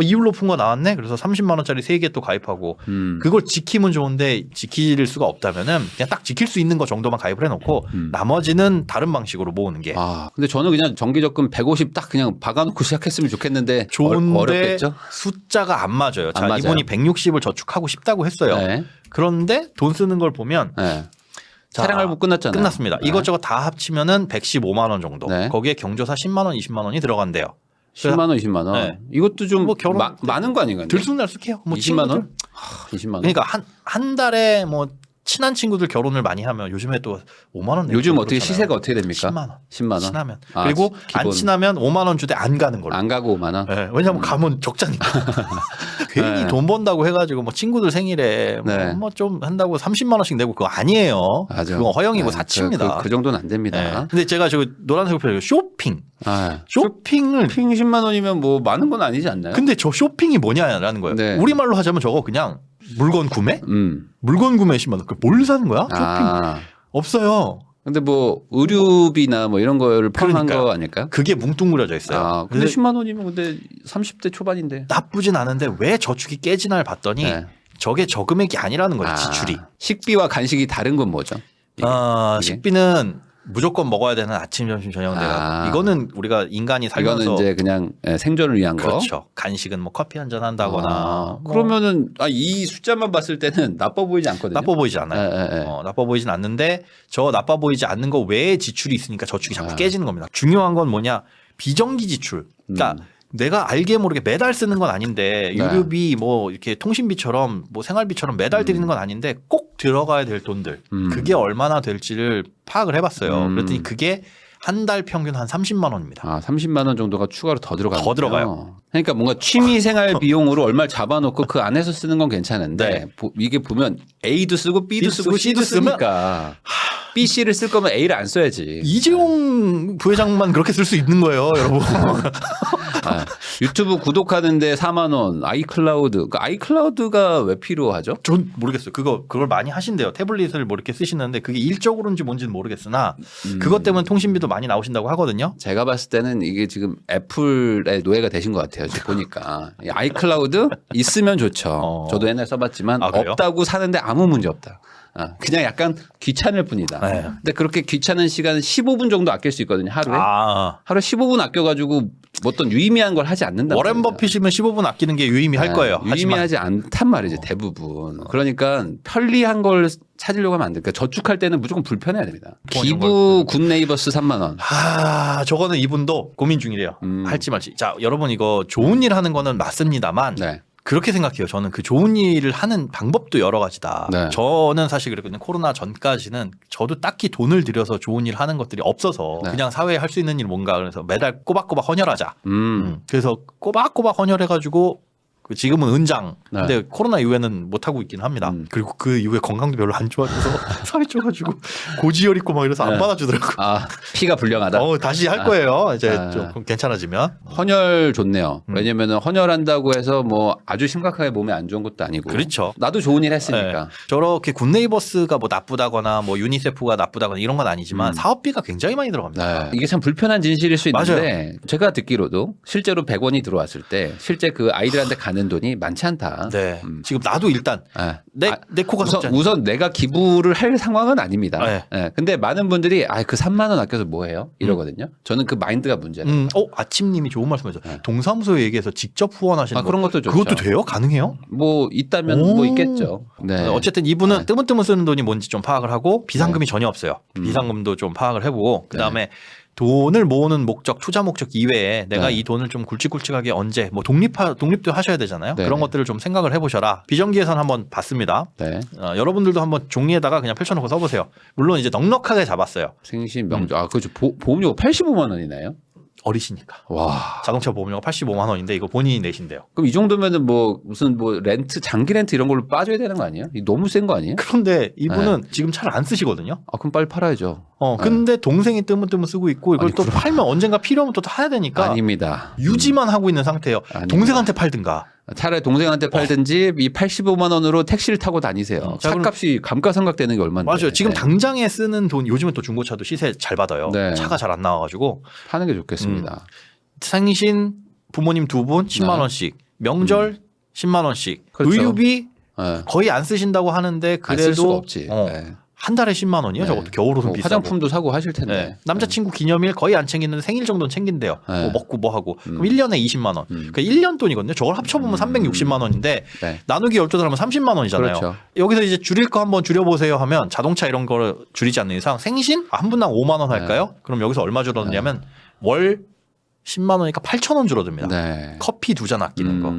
이율 높은 거 나왔네. 그래서 30만 원짜리 3개 또 가입하고 그걸 지키면 좋은데 지킬 수가 없다면은 그냥 딱 지킬 수 있는 거 정도만 가입을 해놓고 나머지는 다른 방식으로 모으는 게. 근데 저는 그냥 정기적금 150 딱 그냥 박아놓고 시작했으면 좋겠는데 좋은데 어렵겠죠? 숫자가 안 맞아요. 안 맞아요. 이분이 160을 저축하고 싶다고 했어요. 네. 그런데 돈 쓰는 걸 보면 네. 차량 할부 끝났잖아요. 끝났습니다. 네. 이것저것 다 합치면은 115만 원 정도. 네. 거기에 경조사 10만 원, 20만 원이 들어간대요. 10만 원, 20만 원. 네. 이것도 좀 뭐 결혼 많은 거 아닌가요? 들쑥날쑥해요. 뭐 20만 친구들. 원? 20만 원. 그러니까 한 달에 뭐 친한 친구들 결혼을 많이 하면 요즘에 또 5만 원 내고 요즘 어떻게 그렇잖아요. 시세가 어떻게 됩니까? 10만 원. 10만 원. 친하면. 그리고 안 기본. 친하면 5만 원 주되 안 가는 걸로. 안 가고 5만 원. 네, 왜냐면 가면 적자니까. 괜히 네. 돈 번다고 해가지고 뭐 친구들 생일에 네. 뭐 좀 한다고 30만 원씩 내고 그거 아니에요. 맞아. 그거 허영이고 네, 사치입니다. 그 정도는 안 됩니다. 네. 근데 제가 저 노란색 표현 쇼핑. 쇼핑을 쇼핑 10만 원이면 뭐 많은 건 아니지 않나요? 근데 저 쇼핑이 뭐냐라는 거예요. 네. 우리말로 하자면 저거 그냥 물건 구매? 물건 구매 10만 원. 뭘 사는 거야? 쇼핑 없어요. 근데 뭐 의류비나 뭐 이런 거를 포함한 그러니까요. 거 아닐까요? 그게 뭉뚱그려져 있어요. 근데 10만 원이면 근데 30대 초반인데. 나쁘진 않은데 왜 저축이 깨지나를 봤더니 네. 저게 저금액이 아니라는 거예요. 지출이. 식비와 간식이 다른 건 뭐죠? 이게? 식비는 무조건 먹어야 되는 아침, 점심, 저녁 이거는 우리가 인간이 살면서 이거는 이제 그냥 생존을 위한 거. 그렇죠. 간식은 뭐 커피 한 잔 한다거나 그러면은 이 숫자만 봤을 때는 나빠 보이지 않거든요. 나빠 보이지 않아요. 나빠 보이진 않는데 저 나빠 보이지 않는 거 외에 지출이 있으니까 저축이 자꾸 깨지는 겁니다. 중요한 건 뭐냐? 비정기 지출. 그러니까 내가 알게 모르게 매달 쓰는 건 아닌데 유류비 뭐 이렇게 통신비처럼 뭐 생활비처럼 매달 드리는 건 아닌데 꼭 들어가야 될 돈들 그게 얼마나 될지를 파악을 해봤어요. 그랬더니 그게 한 달 평균 한 30만 원입니다. 30만 원 정도가 추가로 더 들어가요. 더 들어가요. 그러니까 뭔가 취미 생활 비용으로 얼마를 잡아놓고 그 안에서 쓰는 건 괜찮은데 이게 보면 A도 쓰고 B도 쓰고 C도 쓰니까 B, C를 쓸 거면 A를 안 써야지. 이재용 부회장만 그렇게 쓸 수 있는 거예요, 여러분. 유튜브 구독하는데 4만 원, 아이클라우드. 그 아이클라우드가 왜 필요하죠? 전 모르겠어요. 그걸 많이 하신대요. 태블릿을 뭐 이렇게 쓰시는데 그게 일적으로인지 뭔지는 모르겠으나 그것 때문에 통신비도 많이 나오신다고 하거든요. 제가 봤을 때는 이게 지금 애플의 노예가 되신 것 같아요. 지금 보니까 아이클라우드 있으면 좋죠. 저도 옛날에 써봤지만 없다고 사는데 아무 문제 없다. 그냥 약간 귀찮을 뿐이다. 네. 근데 그렇게 귀찮은 시간은 15분 정도 아낄 수 있거든요. 하루에. 하루에 15분 아껴가지고 뭐 어떤 유의미한 걸 하지 않는다. 워렌 버핏이면 15분 아끼는 게 유의미할 거예요. 유의미하지 않단 말이죠. 대부분. 그러니까 편리한 걸 찾으려고 하면 안 돼. 그러니까 저축할 때는 무조건 불편해야 됩니다. 기부 굿네이버스 3만 원. 저거는 이분도 고민 중이래요. 할지 말지. 자, 여러분 이거 좋은 일 하는 거는 맞습니다만 네. 그렇게 생각해요. 저는 그 좋은 일을 하는 방법도 여러 가지다. 네. 저는 사실 그랬거든요. 코로나 전까지는 저도 딱히 돈을 들여서 좋은 일 하는 것들이 없어서 그냥 사회에 할 수 있는 일 뭔가 그래서 매달 꼬박꼬박 헌혈하자. 그래서 꼬박꼬박 헌혈해가지고 지금은 은장. 근데 코로나 이후에는 못 하고 있긴 합니다. 그리고 그 이후에 건강도 별로 안 좋아져서 살이 쪄가지고 고지혈 있고 막 이래서 안 받아주더라고. 피가 불량하다. 다시 할 거예요. 이제 좀 괜찮아지면. 헌혈 좋네요. 왜냐면은 헌혈한다고 해서 뭐 아주 심각하게 몸에 안 좋은 것도 아니고. 그렇죠. 나도 좋은 일 했으니까. 네. 저렇게 굿네이버스가 뭐 나쁘다거나 뭐 유니세프가 나쁘다거나 이런 건 아니지만 사업비가 굉장히 많이 들어갑니다. 이게 참 불편한 진실일 수 있는데 제가 듣기로도 실제로 100원이 들어왔을 때 실제 그 아이들한테 가는 돈이 많지 않다. 네. 지금 나도 일단 내 코가 우선 내가 기부를 할 상황은 아닙니다. 네. 근데 많은 분들이 그 3만 원 아껴서 뭐 해요? 이러거든요. 저는 그 마인드가 문제예요. 아침님이 좋은 말씀하셨어요. 동사무소에 얘기해서 직접 후원하시는 그런 것도 좋죠. 그것도 돼요? 가능해요? 뭐 있다면 뭐 있겠죠. 네. 어쨌든 이분은 뜨문뜨문 쓰는 돈이 뭔지 좀 파악을 하고 비상금이 전혀 없어요. 비상금도 좀 파악을 해보고 그다음에 돈을 모으는 목적, 투자 목적 이외에 내가 이 돈을 좀 굵직굵직하게 언제 뭐 독립도 하셔야 되잖아요. 그런 것들을 좀 생각을 해보셔라. 비정기예산 한번 봤습니다. 여러분들도 한번 종이에다가 그냥 펼쳐놓고 써보세요. 물론 이제 넉넉하게 잡았어요. 생신 명절. 그렇죠. 보험료 85만 원이나요? 어리시니까. 와. 자동차 보험료가 85만 원인데 이거 본인이 내신대요. 그럼 이 정도면은 뭐 무슨 뭐 렌트 장기 렌트 이런 걸로 빠져야 되는 거 아니에요? 너무 센 거 아니에요? 그런데 이분은 지금 차를 안 쓰시거든요. 아 그럼 빨리 팔아야죠. 근데 동생이 뜨문뜨문 쓰고 있고 이걸 아니, 또 팔면 언젠가 필요하면 또 사야 되니까 아닙니다. 유지만 하고 있는 상태예요. 아닙니다. 동생한테 팔든가. 차라리 동생한테 팔든지 이 85만 원으로 택시를 타고 다니세요. 자, 그럼- 차값이 감가상각되는 게 얼마인데. 맞아요. 지금 네. 당장에 쓰는 돈 요즘은 또 중고차도 시세 잘 받아요. 네. 차가 잘 안 나와가지고 파는 게 좋겠습니다. 생신 부모님 두 분 10만 네. 원씩, 명절 10만 원씩, 그렇죠. 의료비 네. 거의 안 쓰신다고 하는데 안 쓸 수가 그래도 없지. 네. 한 달에 10만 원이요. 네. 저것도 겨울옷은 뭐 비싸고. 화장품도 사고 하실 텐데. 네. 남자친구 기념일 거의 안 챙기는데 생일 정도는 챙긴대요. 네. 뭐 먹고 뭐 하고. 그럼 1년에 20만 원. 그러니까 1년 돈이거든요. 저걸 합쳐보면 360만 원인데 네. 나누기 12달 하면 30만 원이잖아요. 그렇죠. 여기서 이제 줄일 거 한번 줄여보세요 하면 자동차 이런 거를 줄이지 않는 이상 생신? 한 분당 5만 원 할까요? 그럼 여기서 얼마 줄어드냐면 월 10만 원이니까 8천 원 줄어듭니다. 네. 커피 2잔 아끼는 거.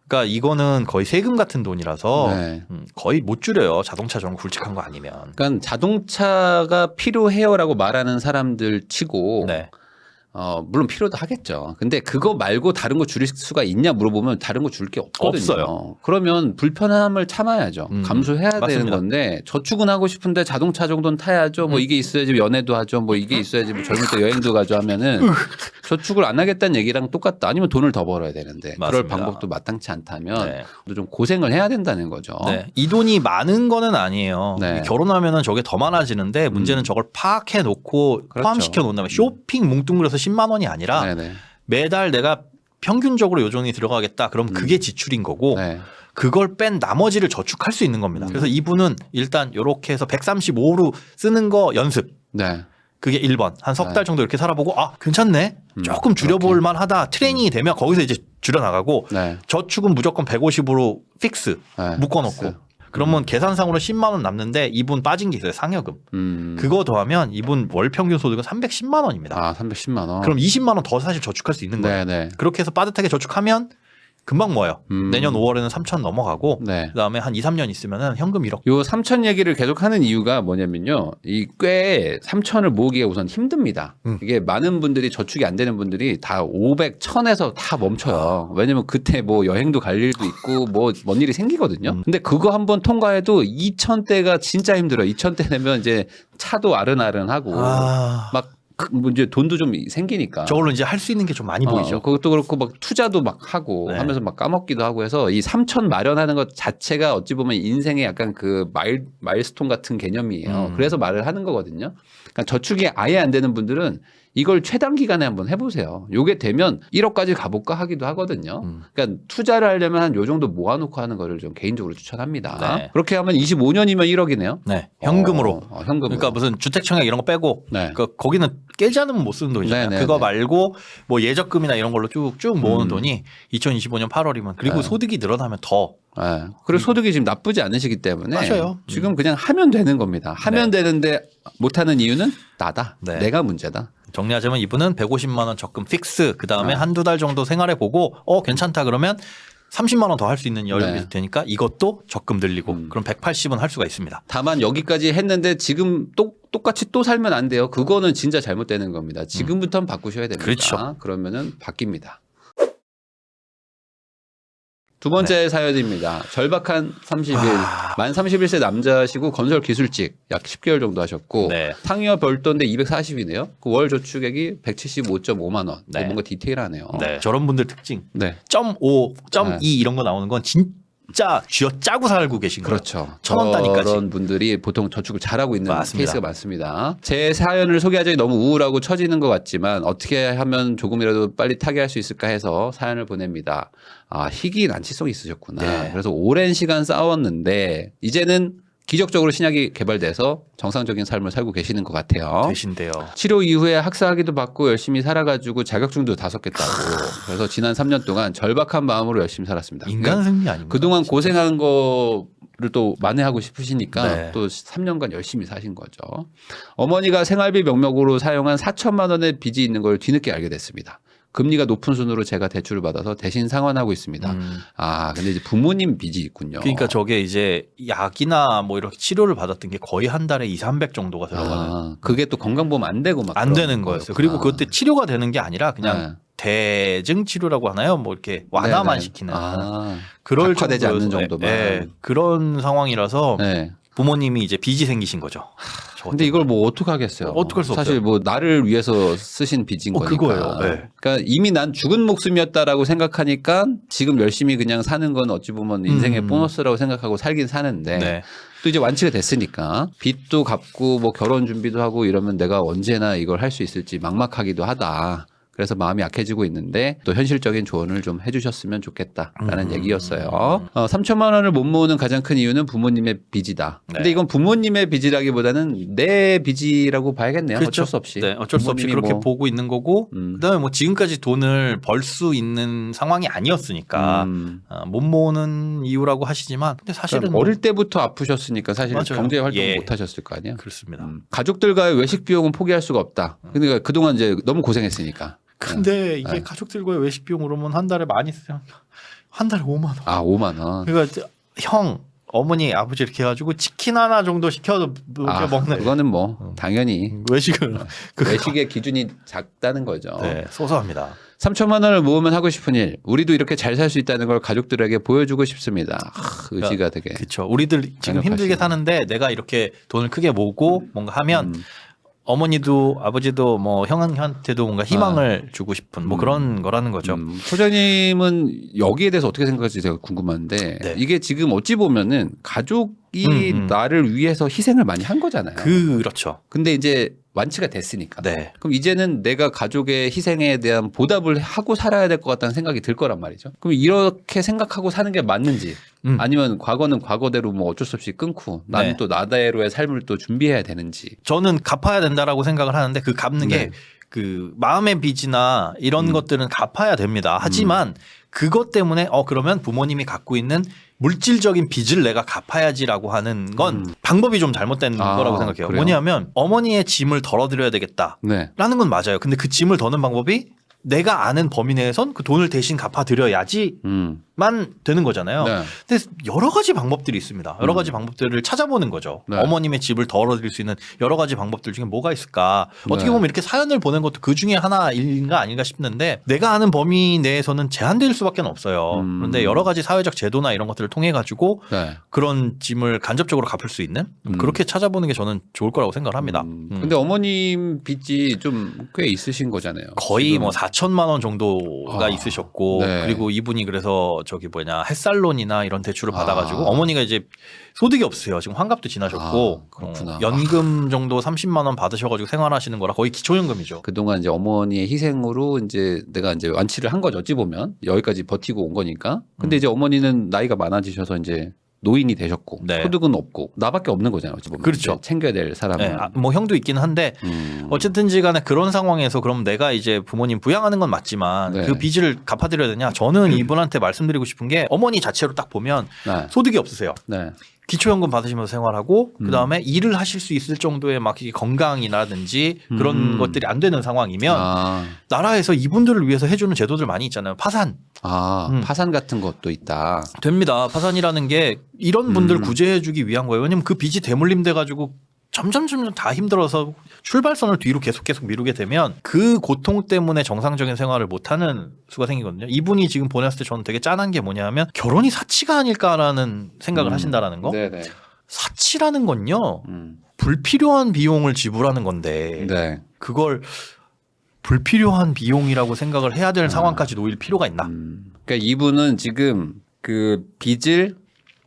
그러니까 이거는 거의 세금 같은 돈이라서 네. 거의 못 줄여요. 자동차 저런 굵직한 거 아니면. 그러니까 자동차가 필요해요라고 말하는 사람들 치고 네. 물론 필요도 하겠죠. 근데 그거 말고 다른 거 줄일 수가 있냐 물어보면 다른 거 줄 게 없거든요. 없어요. 그러면 불편함을 참아야죠. 감수해야 되는 맞습니다. 건데 저축은 하고 싶은데 자동차 정도는 타야죠. 뭐 이게 있어야지 연애도 하죠. 뭐 이게 있어야지 뭐 젊을 때 여행도 가죠 하면은 저축을 안 하겠다는 얘기랑 똑같다. 아니면 돈을 더 벌어야 되는데 그럴 맞습니다. 방법도 마땅치 않다면 네. 좀 고생을 해야 된다는 거죠. 네. 이 돈이 많은 거는 아니에요. 네. 결혼하면은 저게 더 많아지는데 문제는 저걸 파악해 놓고 그렇죠. 포함시켜 놓은 다음에 쇼핑 뭉뚱그려서 10만 원이 아니라 네네. 매달 내가 평균적으로 요 돈이 들어가겠다. 그럼 그게 지출인 거고 네. 그걸 뺀 나머지를 저축할 수 있는 겁니다. 그래서 이분은 일단 이렇게 해서 135로 쓰는 거 연습. 네. 그게 1번. 한 석 달 정도 이렇게 살아보고 아 괜찮네. 조금 줄여볼 만하다. 트레이닝이 되면 거기서 이제 줄여나가고 네. 저축은 무조건 150으로 픽스 네. 묶어놓고 픽스. 그러면 계산상으로 10만 원 남는데 이분 빠진 게 있어요. 상여금. 그거 더하면 이분 월 평균 소득은 310만 원입니다. 아 310만 원. 그럼 20만 원 더 사실 저축할 수 있는 거예요. 네네. 그렇게 해서 빠듯하게 저축하면 금방 모여요. 내년 5월에는 3천 넘어가고 네. 그다음에 한 2, 3년 있으면은 현금 1억. 요 3천 얘기를 계속 하는 이유가 뭐냐면요. 이 꽤 3천을 모으기가 우선 힘듭니다. 이게 많은 분들이 저축이 안 되는 분들이 다 500, 1000에서 다 멈춰요. 왜냐면 그때 뭐 여행도 갈 일도 있고 뭐 뭔 일이 생기거든요. 근데 그거 한번 통과해도 2000대가 진짜 힘들어요. 2000대 되면 이제 차도 아른아른하고 막 뭐 이제 돈도 좀 생기니까. 저걸로 이제 할 수 있는 게 좀 많이 보이죠. 그것도 그렇고 막 투자도 막 하고 네. 하면서 막 까먹기도 하고 해서 이 3천 마련하는 것 자체가 어찌 보면 인생의 약간 그 마일스톤 같은 개념이에요. 그래서 말을 하는 거거든요. 그러니까 저축이 아예 안 되는 분들은 이걸 최단 기간에 한번 해보세요. 요게 되면 1억까지 가볼까 하기도 하거든요. 그러니까 투자를 하려면 한 요 정도 모아놓고 하는 거를 좀 개인적으로 추천합니다. 네. 그렇게 하면 25년이면 1억이네요. 네. 현금으로. 현금으로. 그러니까 무슨 주택청약 이런 거 빼고 네. 거기는 깨지 않으면 못 쓰는 돈이잖아요. 네, 그거 네. 말고 뭐 예적금이나 이런 걸로 쭉쭉 모으는 돈이 2025년 8월이면 그리고 소득이 늘어나면 더 네. 그리고 소득이 지금 나쁘지 않으시기 때문에 맞아요. 지금 그냥 하면 되는 겁니다. 하면 되는데 못하는 이유는 나다. 네. 내가 문제다. 정리하자면 이분은 150만 원 적금 픽스 그다음에 한두 달 정도 생활해 보고 괜찮다 그러면 30만 원 더 할 수 있는 여력이 네. 되니까 이것도 적금 들리고 그럼 180은 할 수가 있습니다. 다만 여기까지 했는데 지금 똑같이 또 살면 안 돼요. 그거는 진짜 잘못되는 겁니다. 지금부터는 바꾸셔야 됩니다. 그렇죠. 그러면은 바뀝니다. 두 번째 사연입니다. 절박한 30일. 만 31세 남자시고 건설 기술직 약 10개월 정도 하셨고 네. 상여 별도인데 240이네요. 그 월 저축액이 175.5만 원. 네. 뭔가 디테일하네요. 네. 저런 분들 특징. 네. 0.5, 0.2 네. 이런 거 나오는 건 진짜 쥐어 짜고 살고 계신 거예요. 그렇죠. 1000원 단위까지. 그런 분들이 보통 저축을 잘하고 있는 맞습니다. 케이스가 많습니다. 제 사연을 소개하자니 너무 우울하고 처지는 것 같지만 어떻게 하면 조금이라도 빨리 타개할 수 있을까 해서 사연을 보냅니다. 아, 희귀 난치성이 있으셨구나. 네. 그래서 오랜 시간 싸웠는데 이제는 기적적으로 신약이 개발돼서 정상적인 삶을 살고 계시는 것 같아요. 되신대요. 치료 이후에 학사학위도 받고 열심히 살아가지고 자격증도 5개 따고 그래서 지난 3년 동안 절박한 마음으로 열심히 살았습니다. 인간 승리 아닙니까? 그동안 고생한 거를 또 만회하고 싶으시니까 네. 또 3년간 열심히 사신 거죠. 어머니가 생활비 명목으로 사용한 4천만 원의 빚이 있는 걸 뒤늦게 알게 됐습니다. 금리가 높은 순으로 제가 대출을 받아서 대신 상환하고 있습니다. 아, 근데 이제 부모님 빚이 있군요. 그러니까 저게 이제 약이나 뭐 이렇게 치료를 받았던 게 거의 한 달에 200~300 정도가 들어가는. 아, 그게 또 건강보험 안 되고 막 안 그런 되는 거였어요. 거였구나. 그리고 그때 치료가 되는 게 아니라 그냥 네. 대증 치료라고 하나요? 뭐 이렇게 완화만 네네. 시키는 아, 그럴 악화되지 않는 정도여서, 정도만. 예, 그런 상황이라서 네. 부모님이 이제 빚이 생기신 거죠. 저 근데 이걸 뭐 어떻게 하겠어요? 어떡할 수 사실 없어요. 뭐 나를 위해서 쓰신 빚인 거니까. 그거예요. 네. 그러니까 이미 난 죽은 목숨이었다라고 생각하니까 지금 열심히 그냥 사는 건 어찌 보면 인생의 보너스라고 생각하고 살긴 사는데 네. 또 이제 완치가 됐으니까 빚도 갚고 뭐 결혼 준비도 하고 이러면 내가 언제나 이걸 할 수 있을지 막막하기도 하다. 그래서 마음이 약해지고 있는데 또 현실적인 조언을 좀 해주셨으면 좋겠다라는 얘기였어요. 3천만 원을 못 모으는 가장 큰 이유는 부모님의 빚이다. 근데 네. 이건 부모님의 빚이라기보다는 내 빚이라고 봐야겠네요. 그렇죠. 어쩔 수 없이. 네, 어쩔 수 없이 부모님이 그렇게 뭐, 보고 있는 거고 그다음에 뭐 지금까지 돈을 벌 수 있는 상황이 아니었으니까 못 모으는 이유라고 하시지만 근데 사실은 그러니까 어릴 때부터 아프셨으니까 사실 맞아요. 경제 활동을 예. 못 하셨을 거 아니야. 그렇습니다. 가족들과의 외식 비용은 포기할 수가 없다. 그러니까 그동안 이제 너무 고생했으니까. 근데 이게 가족들과의 외식 비용 그러면 한 달에 많이 쓰요. 한 달에 5만 원. 아, 5만 원. 그러니까 형, 어머니, 아버지 이렇게 해가지고 치킨 하나 정도 시켜도 먹는 그거는 뭐 당연히 외식을 외식의 기준이 작다는 거죠. 네, 소소합니다. 3천만 원을 모으면 하고 싶은 일. 우리도 이렇게 잘 살 수 있다는 걸 가족들에게 보여주고 싶습니다. 의지가 되게. 그렇죠. 우리들 지금 힘들게 사는데 내가 이렇게 돈을 크게 모으고 뭔가 하면 어머니도 아버지도 뭐 형한테도 뭔가 희망을 주고 싶은 뭐 그런 거라는 거죠. 소장님은 여기에 대해서 어떻게 생각할지 제가 궁금한데 네. 이게 지금 어찌 보면은 가족이 나를 위해서 희생을 많이 한 거잖아요. 그렇죠. 근데 이제 완치가 됐으니까. 네. 그럼 이제는 내가 가족의 희생에 대한 보답을 하고 살아야 될 것 같다는 생각이 들 거란 말이죠. 그럼 이렇게 생각하고 사는 게 맞는지 아니면 과거는 과거대로 뭐 어쩔 수 없이 끊고 나는 네. 또 나대로의 삶을 또 준비해야 되는지. 저는 갚아야 된다라고 생각을 하는데 그 갚는 네. 게 그 마음의 빚이나 이런 것들은 갚아야 됩니다. 하지만 그것 때문에 그러면 부모님이 갖고 있는 물질적인 빚을 내가 갚아야지라고 하는 건 방법이 좀 잘못된 거라고 생각해요. 그래요? 뭐냐면 어머니의 짐을 덜어드려야 되겠다라는 네. 건 맞아요. 근데 그 짐을 더는 방법이 내가 아는 범위 내에선 그 돈을 대신 갚아드려야지만 되는 거잖아요. 네. 근데 여러 가지 방법들이 있습니다. 여러 가지 방법들을 찾아보는 거죠. 네. 어머님의 집을 덜어드릴 수 있는 여러 가지 방법들 중에 뭐가 있을까. 어떻게 네. 보면 이렇게 사연을 보낸 것도 그 중에 하나인가 아닌가 싶는데 내가 아는 범위 내에서는 제한될 수밖에 없어요. 그런데 여러 가지 사회적 제도나 이런 것들을 통해 가지고 네. 그런 짐을 간접적으로 갚을 수 있는 그렇게 찾아보는 게 저는 좋을 거라고 생각을 합니다. 근데 어머님 빚이 좀 꽤 있으신 거잖아요. 거의 지금. 뭐 4천만 원 정도가 있으셨고 네. 그리고 이분이 그래서 저기 뭐냐 햇살론이나 이런 대출을 아. 받아가지고 어머니가 이제 소득이 없으세요. 지금 환갑도 지나셨고 그렇구나. 연금 정도 30만 원 받으셔가지고 생활하시는 거라 거의 기초연금이죠. 그동안 이제 어머니의 희생으로 이제 내가 이제 완치를 한 거죠. 어찌 보면 여기까지 버티고 온 거니까. 근데 이제 어머니는 나이가 많아지셔서 이제 노인이 되셨고 네. 소득은 없고 나밖에 없는 거잖아요. 어찌 보면. 그렇죠. 이제 챙겨야 될 사람은. 네, 뭐 형도 있긴 한데 어쨌든지 간에 그런 상황에서 그럼 내가 이제 부모님 부양하는 건 맞지만 네. 그 빚을 갚아드려야 되냐 저는 이분한테 말씀드리고 싶은 게 어머니 자체로 딱 보면 네. 소득이 없으세요. 네. 기초연금 받으시면서 생활하고 그다음에 일을 하실 수 있을 정도의 막 이게 건강이라든지 그런 것들이 안 되는 상황이면 나라에서 이분들을 위해서 해주는 제도들 많이 있잖아요. 파산. 파산 같은 것도 있다. 됩니다. 파산이라는 게 이런 분들 구제해주기 위한 거예요. 왜냐면 그 빚이 대물림 돼가지고 점점 다 힘들어서 출발선을 뒤로 계속 미루게 되면 그 고통 때문에 정상적인 생활을 못하는 수가 생기거든요. 이분이 지금 보냈을 때 저는 되게 짠한 게 뭐냐면 결혼이 사치가 아닐까라는 생각을 하신다라는 거. 네네. 사치라는 건요. 불필요한 비용을 지불하는 건데 네. 그걸 불필요한 비용이라고 생각을 해야 될 상황까지 놓일 필요가 있나? 그러니까 이분은 지금 그 빚을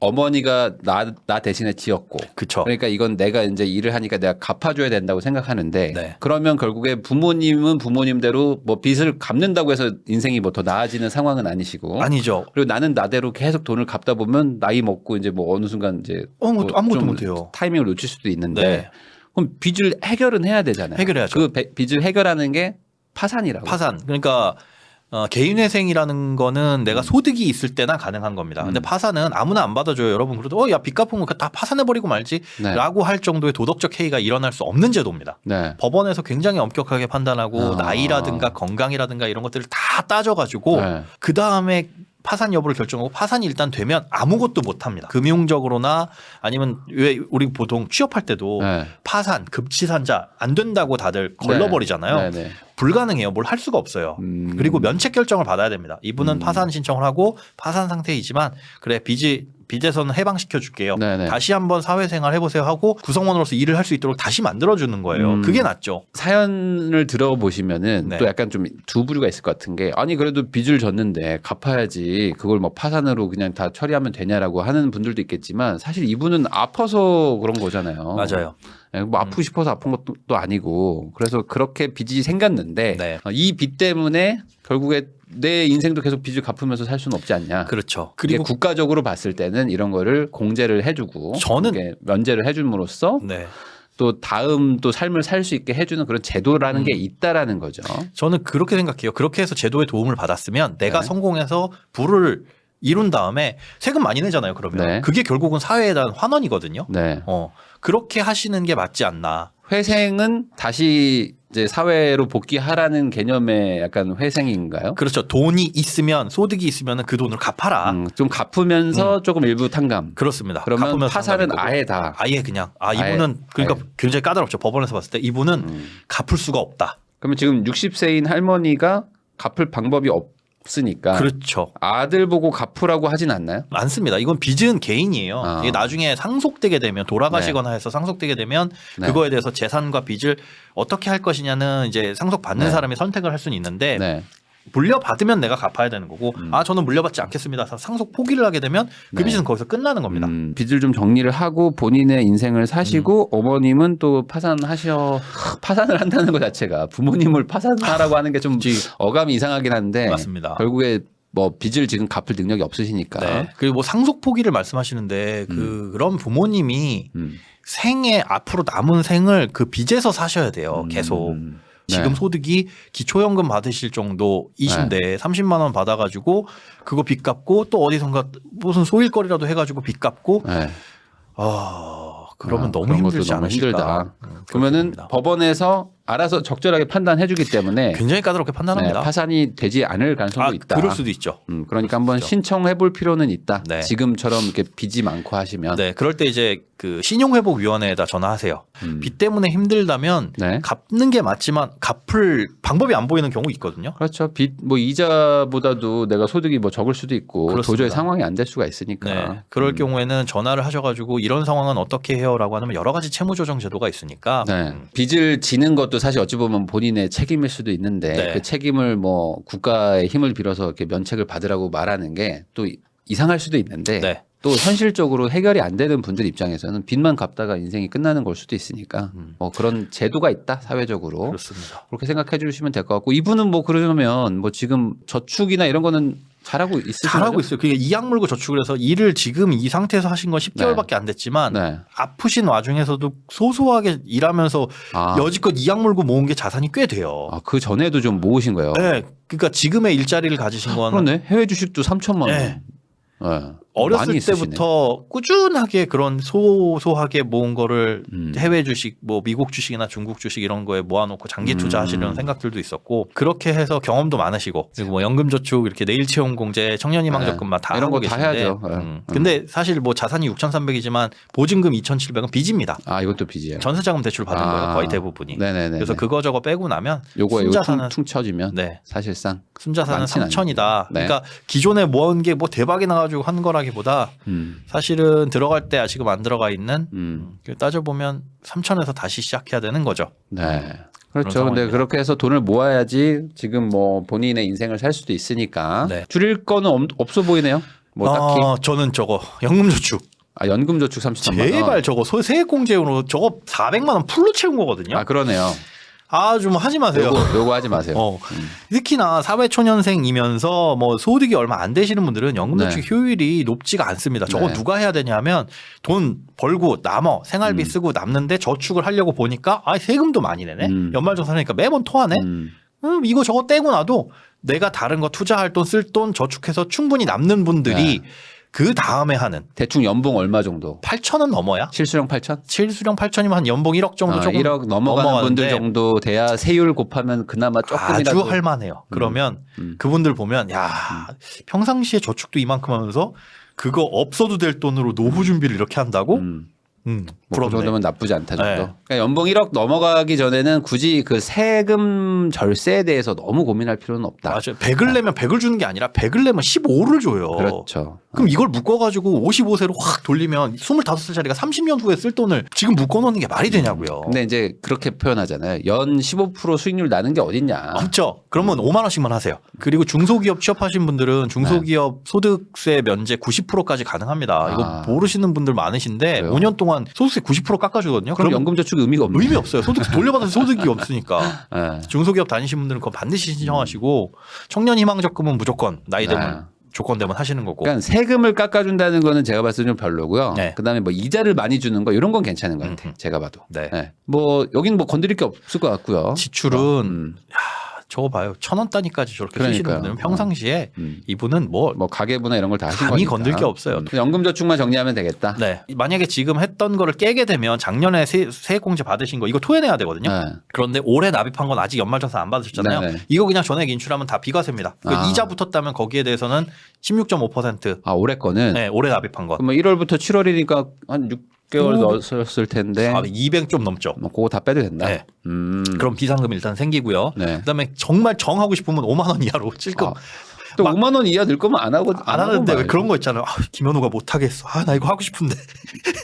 어머니가 나 대신에 지었고, 그쵸. 그러니까 이건 내가 이제 일을 하니까 내가 갚아줘야 된다고 생각하는데, 네. 그러면 결국에 부모님은 부모님대로 뭐 빚을 갚는다고 해서 인생이 뭐 더 나아지는 상황은 아니시고, 아니죠. 그리고 나는 나대로 계속 돈을 갚다 보면 나이 먹고 이제 뭐 어느 순간 이제 아무것도 좀 못해요. 타이밍을 놓칠 수도 있는데, 네. 그럼 빚을 해결은 해야 되잖아요. 해결해야죠. 그 빚을 해결하는 게 파산이라고. 파산. 그러니까 개인회생이라는 거는 내가 소득이 있을 때나 가능한 겁니다. 근데 파산은 아무나 안 받아줘요. 여러분 그래도 야 빚 갚은 거 다 파산해버리고 말지 네. 라고 할 정도의 도덕적 해이가 일어날 수 없는 제도입니다. 네. 법원에서 굉장히 엄격하게 판단하고 나이라든가 건강이라든가 이런 것들을 다 따져가지고 네. 그 다음에 파산 여부를 결정하고 파산이 일단 되면 아무것도 못합니다. 금융적으로나 아니면 왜 우리 보통 취업할 때도 네. 파산, 급치산자 안 된다고 다들 걸러버리잖아요. 네. 네. 불가능해요. 뭘 할 수가 없어요. 그리고 면책 결정을 받아야 됩니다. 이분은 파산 신청을 하고 파산 상태이지만 그래 빚에서는 해방시켜 줄게요. 네네. 다시 한번 사회생활 해보세요 하고 구성원으로서 일을 할 수 있도록 다시 만들어주는 거예요. 그게 낫죠. 사연을 들어보시면은 네. 또 약간 좀 두 부류가 있을 것 같은 게 아니 그래도 빚을 졌는데 갚아야지 그걸 뭐 파산으로 그냥 다 처리하면 되냐라고 하는 분들도 있겠지만 사실 이분은 아파서 그런 거잖아요. 맞아요. 뭐 아프고 싶어서 아픈 것도 아니고 그래서 그렇게 빚이 생겼는데 네. 이 빚 때문에 결국에 내 인생도 계속 빚을 갚으면서 살 수는 없지 않냐. 그렇죠. 그리고 그리고 국가적으로 봤을 때는 이런 거를 공제를 해주고 저는- 이렇게 면제를 해줌으로써 네. 또 다음 또 삶을 살 수 있게 해주는 그런 제도라는 게 있다라는 거죠. 저는 그렇게 생각해요. 그렇게 해서 제도의 도움을 받았으면 내가 네. 성공해서 부를 이룬 다음에 세금 많이 내잖아요. 그러면 네. 그게 결국은 사회에 대한 환원이거든요. 네. 그렇게 하시는 게 맞지 않나. 회생은 다시 이제 사회로 복귀하라는 개념의 약간 회생인가요? 그렇죠. 돈이 있으면 소득이 있으면 그 돈을 갚아라. 좀 갚으면서 조금 일부 탕감. 그렇습니다. 그러면 갚으면서 파산은 상담이고. 아예 다. 아예 그냥 이분은 그러니까 아예. 굉장히 까다롭죠. 법원에서 봤을 때 이분은 갚을 수가 없다. 그러면 지금 60세인 할머니가 갚을 방법이 없으니까 그렇죠. 아들 보고 갚으라고 하진 않나요? 많습니다. 이건 빚은 개인이에요. 아. 이게 나중에 상속되게 되면 돌아가시거나 해서 상속되게 되면 네. 그거에 대해서 재산과 빚을 어떻게 할 것이냐는 이제 상속받는 네. 사람이 선택을 할 수는 있는데 네. 물려받으면 내가 갚아야 되는 거고 저는 물려받지 않겠습니다. 상속 포기를 하게 되면 그 네. 빚은 거기서 끝나는 겁니다. 빚을 좀 정리를 하고 본인의 인생을 사시고 어머님은 또 파산을 한다는 것 자체가 부모님을 파산하라고 하는 게 좀 어감이 이상하긴 한데 맞습니다. 결국에 뭐 빚을 지금 갚을 능력이 없으시니까. 네. 그리고 뭐 상속 포기를 말씀하시는데 그런 부모님이 생애 앞으로 남은 생을 그 빚에서 사셔야 돼요. 계속. 지금 네. 소득이 기초연금 받으실 정도이신데 30만 원 받아가지고 그거 빚 갚고 또 어디선가 무슨 소일거리라도 해가지고 빚 갚고 네. 그러면 너무 그런 것도 힘들지 너무 않으실까. 힘들다. 그러면은 그렇습니다. 법원에서 알아서 적절하게 판단해주기 때문에 굉장히 까다롭게 네, 판단합니다. 파산이 되지 않을 가능성도 있다. 그럴 수도 있죠. 그러니까 한번 신청해볼 필요는 있다. 네. 지금처럼 이렇게 빚이 많고 하시면. 네, 그럴 때 이제 그 신용회복위원회에다 전화하세요. 빚 때문에 힘들다면 네. 갚는 게 맞지만 갚을 방법이 안 보이는 경우 있거든요. 그렇죠. 빚 뭐 이자보다도 내가 소득이 뭐 적을 수도 있고 그렇습니다. 도저히 상황이 안 될 수가 있으니까. 네, 그럴 경우에는 전화를 하셔가지고 이런 상황은 어떻게 해요라고 하면 여러 가지 채무조정 제도가 있으니까. 네. 빚을 지는 것도 사실 어찌 보면 본인의 책임일 수도 있는데 네. 그 책임을 뭐 국가의 힘을 빌어서 이렇게 면책을 받으라고 말하는 게 또 이상할 수도 있는데 네. 또 현실적으로 해결이 안 되는 분들 입장에서는 빚만 갚다가 인생이 끝나는 걸 수도 있으니까 뭐 그런 제도가 있다 사회적으로 그렇습니다. 그렇게 생각해 주시면 될 것 같고 이분은 뭐 그러면 뭐 지금 저축이나 이런 거는 잘하고 있으신 잘하고 거죠? 있어요. 그게 이악 물고 저축을 해서 일을 지금 이 상태에서 하신 건 10개월밖에 안 됐지만 네. 아프신 와중에서도 소소하게 일하면서 아. 여지껏 이악 물고 모은 게 자산이 꽤 돼요. 그 전에도 좀 모으신 거예요. 네, 그러니까 지금의 일자리를 가지신 건 그러네. 해외 주식도 3천만 원. 네. 네. 어렸을 많이 있으시네. 때부터 꾸준하게 그런 소소하게 모은 거를 해외 주식, 뭐 미국 주식이나 중국 주식 이런 거에 모아놓고 장기 투자하시려는 생각들도 있었고 그렇게 해서 경험도 많으시고 그리고 뭐 연금저축 이렇게 내일 채용 공제 청년희망 네. 적금만 다 이런 하고 거 다 계신데 해야죠. 근데 사실 뭐 자산이 6,300이지만 보증금 2,700은 빚입니다. 이것도 빚이에요. 전세자금 대출 받은 거예요. 거의 대부분이. 네네네. 그래서 그거 저거 빼고 나면 요거 순자산은 퉁 쳐지면 네. 사실상 순자산은 많진 3천이다. 네. 그러니까 기존에 모은 게 뭐 대박이 나가지고 한 거라기보다 사실은 들어갈 때 지금 안 들어가 있는 따져보면 3천에서 다시 시작해야 되는 거죠. 네. 그런 그렇죠. 근데 상황입니다. 그렇게 해서 돈을 모아야지 지금 뭐 본인의 인생을 살 수도 있으니까 네. 줄일 거는 없어 보이네요. 뭐 딱히. 저는 저거 연금저축 연금저축 33만 원. 제발 저거 세액공제로 저거 400만 원 풀로 채운 거거든요. 그러네요. 좀 하지 마세요. 요거 하지 마세요. 특히나 사회초년생이면서 뭐 소득이 얼마 안 되시는 분들은 연금저축 네. 효율이 높지가 않습니다. 저거 네. 누가 누가 해야 되냐면 돈 벌고 남어 생활비 쓰고 남는데 저축을 하려고 보니까 세금도 많이 내네. 연말정산하니까 매번 토하네. 이거 저거 떼고 나도 내가 다른 거 투자할 돈, 쓸 돈 저축해서 충분히 남는 분들이 그 다음에 하는 대충 연봉 얼마 정도? 8천은 넘어야? 실수령 8천? 실수령 8천이면 한 연봉 1억 정도 조금 1억 넘어가는 분들 정도 돼야 세율 곱하면 그나마 조금이라도 아주 할만해요. 그러면 그분들 보면 야 평상시에 저축도 이만큼 하면서 그거 없어도 될 돈으로 노후 준비를 이렇게 한다고? 뭐 그 부럽네. 정도면 나쁘지 않다 정도. 네. 그러니까 연봉 1억 넘어가기 전에는 굳이 그 세금 절세에 대해서 너무 고민할 필요는 없다. 맞아요. 100을 내면 100을 주는 게 아니라 100을 내면 15를 줘요. 그렇죠. 그럼 이걸 묶어가지고 55세로 확 돌리면 25살짜리가 30년 후에 쓸 돈을 지금 묶어놓는 게 말이 되냐고요. 근데 이제 그렇게 표현하잖아요. 연 15% 수익률 나는 게 어딨냐. 없죠. 그러면 5만 원씩만 하세요. 그리고 중소기업 취업하신 분들은 중소기업 소득세 면제 90%까지 가능합니다. 이거 모르시는 분들 많으신데 그래요? 5년 동안 소득세 90% 깎아주거든요. 그럼 연금저축이 의미가 없네. 의미 없어요. 소득 돌려받을 소득이 없으니까. 네. 중소기업 다니신 분들은 그거 반드시 신청하시고 청년 희망적금은 무조건 나이 되면 조건 되면 하시는 거고. 그러니까 세금을 깎아준다는 거는 제가 봤을 때 좀 별로고요. 네. 그다음에 뭐 이자를 많이 주는 거 이런 건 괜찮은 것 같아요. 제가 봐도. 네. 뭐 여긴 뭐 건드릴 게 없을 것 같고요. 지출은 저거 봐요. 1,000원 단위까지 저렇게 쓰시는 그러니까요. 분들은 평상시에 이분은 뭐 가계부나 이런 걸 다 하신 감히 거니까. 건들 게 없어요. 연금저축만 정리하면 되겠다. 네. 만약에 지금 했던 거를 깨게 되면 작년에 세액공제 받으신 거 이거 토해내야 되거든요. 네. 그런데 올해 납입한 건 아직 연말정산 안 받으셨잖아요. 네네. 이거 그냥 전액 인출하면 다 비과세입니다. 그 이자 붙었다면 거기에 대해서는 16.5% 올해 거는 네, 올해 납입한 거. 그럼 1월부터 7월이니까 한 6개월 오. 넣었을 텐데 200 좀 넘죠. 뭐 그거 다 빼도 된다. 네. 그럼 비상금 일단 생기고요. 네. 그다음에 정말 정하고 싶으면 5만 원 이하로 찔끔 또 5만 원 이하 늘 거면 안 하고 안 하는데 왜 그런 거 있잖아요. 김현우가 못 하겠어. 나 이거 하고 싶은데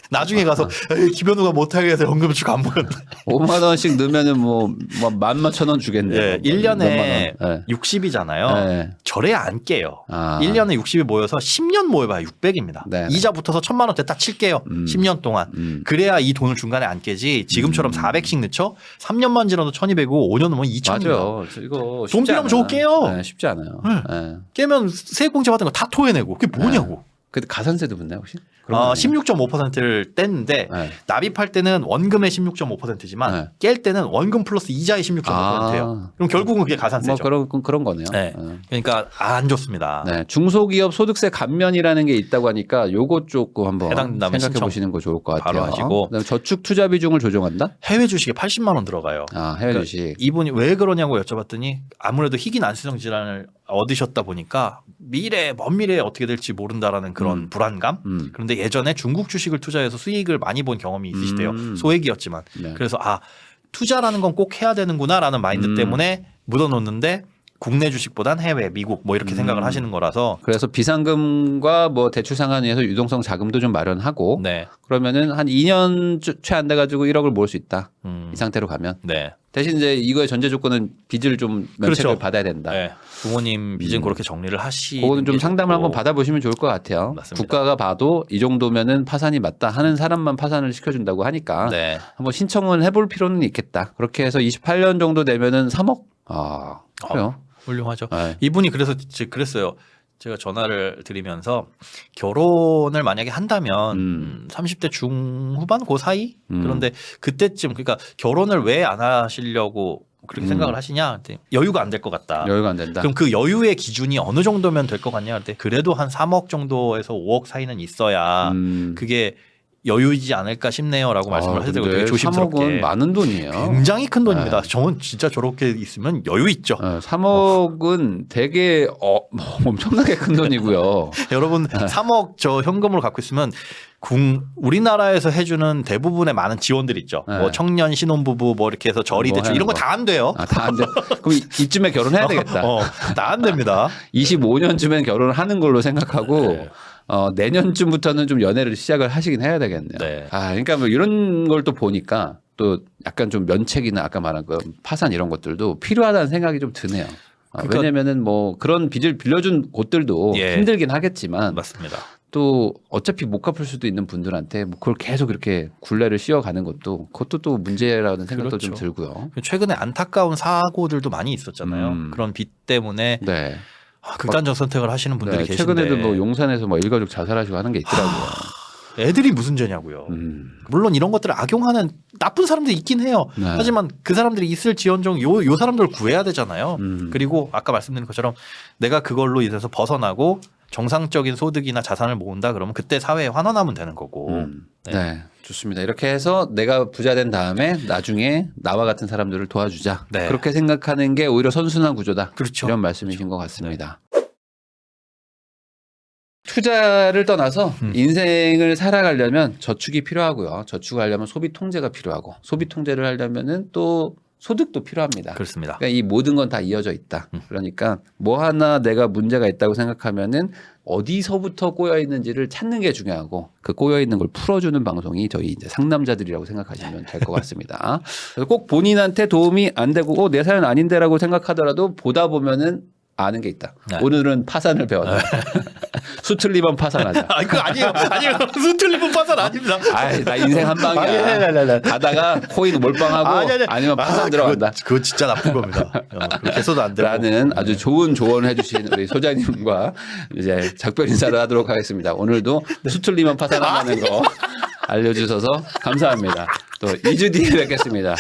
나중에 가서 에이, 김현우가 못 하겠어. 연금주가 안 보였네. 5만 원씩 넣으면은 뭐 11,000원 주겠네요. 네, 1년에 네. 60이잖아요. 네. 절에 안 깨요. 아. 1년에 60이 모여서 10년 모여봐야 600입니다. 네. 이자 붙어서 1,000만 원대 딱 칠게요. 10년 동안. 그래야 이 돈을 중간에 안 깨지. 지금처럼 400씩 넣죠. 3년만 지나도 1,200이고 5년 넘으면 2,000입니다. 맞아요. 이거 돈 필요하면 저거 깨요. 네, 쉽지 않아요. 네. 네. 깨면 세액공제 받은 거 다 토해내고 그게 뭐냐고. 근데 가산세도 붙나요 혹시? 그런 거 아니에요? 16.5%를 뗐는데 네. 납입할 때는 원금의 16.5%지만 네. 깰 때는 원금 플러스 이자의 16.5%예요. 그럼 결국은 그게 가산세죠. 뭐 그런 거네요. 네. 그러니까 안 좋습니다. 네. 중소기업 소득세 감면이라는 게 있다고 하니까 요거 조금 한번 해당된다면 생각해 신청 보시는 거 좋을 것 같아요. 바로 하시고. 그다음에 저축 투자 비중을 조정한다? 해외 주식에 80만 원 들어가요. 해외 주식. 이분이 왜 그러냐고 여쭤봤더니 아무래도 희귀 난수성 질환을 얻으셨다 보니까 먼 미래에 어떻게 될지 모른다라는 그런 불안감. 그런데 예전에 중국 주식을 투자해서 수익을 많이 본 경험이 있으시대요. 소액이었지만. 네. 그래서 투자라는 건 꼭 해야 되는구나라는 마인드 때문에 묻어놓는데 국내 주식보단 해외, 미국 뭐 이렇게 생각을 하시는 거라서. 그래서 비상금과 뭐 대출 상환위에서 유동성 자금도 좀 마련하고 네. 그러면은 한 2년 채 안 돼가지고 1억을 모을 수 있다. 이 상태로 가면. 네. 대신 이제 이거의 전제 조건은 빚을 좀 면책을 그렇죠. 받아야 된다. 네. 부모님 빚은 그렇게 정리를 하시. 그거는 좀 상담을 한번 받아보시면 좋을 것 같아요. 맞습니다. 국가가 봐도 이 정도면은 파산이 맞다 하는 사람만 파산을 시켜준다고 하니까 네. 한번 신청을 해볼 필요는 있겠다. 그렇게 해서 28년 정도 되면은 3억. 그래요. 훌륭하죠. 네. 이분이 그랬어요. 제가 전화를 드리면서 결혼을 만약에 한다면 30대 중후반 그 사이? 그런데 그때쯤 그러니까 결혼을 왜 안 하시려고 그렇게 생각을 하시냐? 그랬더니 여유가 안 될 것 같다. 여유가 안 된다. 그럼 그 여유의 기준이 어느 정도면 될 것 같냐? 할 때 그래도 한 3억 정도에서 5억 사이는 있어야 그게 여유이지 않을까 싶네요라고 말씀을 하시더라고요. 되게 조심스럽게. 3억은 많은 돈이에요. 굉장히 큰 돈입니다. 저는 진짜 저렇게 있으면 여유 있죠. 3억은 되게 엄청나게 큰 돈이고요. 여러분 3억 저 현금으로 갖고 있으면 우리나라에서 해주는 대부분의 많은 지원들 있죠. 네. 뭐 청년 신혼부부 뭐 이렇게 해서 저리 대출 이런 거 다 안 돼요. 다 안 돼. 그럼 이쯤에 결혼해야 되겠다. 다 안 됩니다. 25년쯤엔 결혼을 하는 걸로 생각하고 네. 내년쯤부터는 좀 연애를 시작을 하시긴 해야 되겠네요. 네. 그러니까 뭐 이런 걸 또 보니까 또 약간 좀 면책이나 아까 말한 그 파산 이런 것들도 필요하다는 생각이 좀 드네요. 그러니까 왜냐면은 뭐 그런 빚을 빌려준 곳들도 예. 힘들긴 하겠지만 맞습니다. 또 어차피 못 갚을 수도 있는 분들한테 뭐 그걸 계속 이렇게 굴레를 씌워가는 그것도 또 문제라는 생각도 좀 그렇죠. 들고요. 최근에 안타까운 사고들도 많이 있었잖아요. 그런 빚 때문에 네. 극단적 선택을 하시는 분들이 계신데 최근에도 뭐 용산에서 뭐 일가족 자살하시고 하는 게 있더라고요. 애들이 무슨 죄냐고요. 물론 이런 것들을 악용하는 나쁜 사람들이 있긴 해요. 네. 하지만 그 사람들이 있을지언정 요 사람들을 구해야 되잖아요. 그리고 아까 말씀드린 것처럼 내가 그걸로 인해서 벗어나고 정상적인 소득이나 자산을 모은다 그러면 그때 사회에 환원하면 되는 거고. 네. 좋습니다. 이렇게 해서 내가 부자 된 다음에 나중에 나와 같은 사람들을 도와주자. 네. 그렇게 생각하는 게 오히려 선순환 구조다. 그렇죠. 이런 말씀이신 것 같습니다. 투자를 떠나서 인생을 살아가려면 저축이 필요하고요. 저축하려면 소비 통제가 필요하고 소비 통제를 하려면은 또 소득도 필요합니다. 그렇습니다. 그러니까 이 모든 건 다 이어져 있다. 그러니까 뭐 하나 내가 문제가 있다고 생각하면은 어디서부터 꼬여 있는지를 찾는 게 중요하고 그 꼬여 있는 걸 풀어주는 방송이 저희 이제 상남자들이라고 생각하시면 될 것 같습니다. 그래서 꼭 본인한테 도움이 안 되고 내 사연 아닌데라고 생각하더라도 보다 보면은 아는 게 있다. 네. 오늘은 파산을 배웠다. 수틀리번 파산하자. 아, 그거 아니에요. 아니에요. 수틀리프 파산 아닙니다. 아이, 나 인생 한 방이야. 가다가 코인 몰빵하고 아니면 파산 들어간다. 그거 진짜 나쁜 겁니다. 그렇게 해서도 안 되고. 라는 아주 좋은 조언을 해주신 우리 소장님과 이제 작별 인사를 하도록 하겠습니다. 오늘도 수틀리면 파산한다는 거 알려주셔서 감사합니다. 또 2주 뒤에 뵙겠습니다.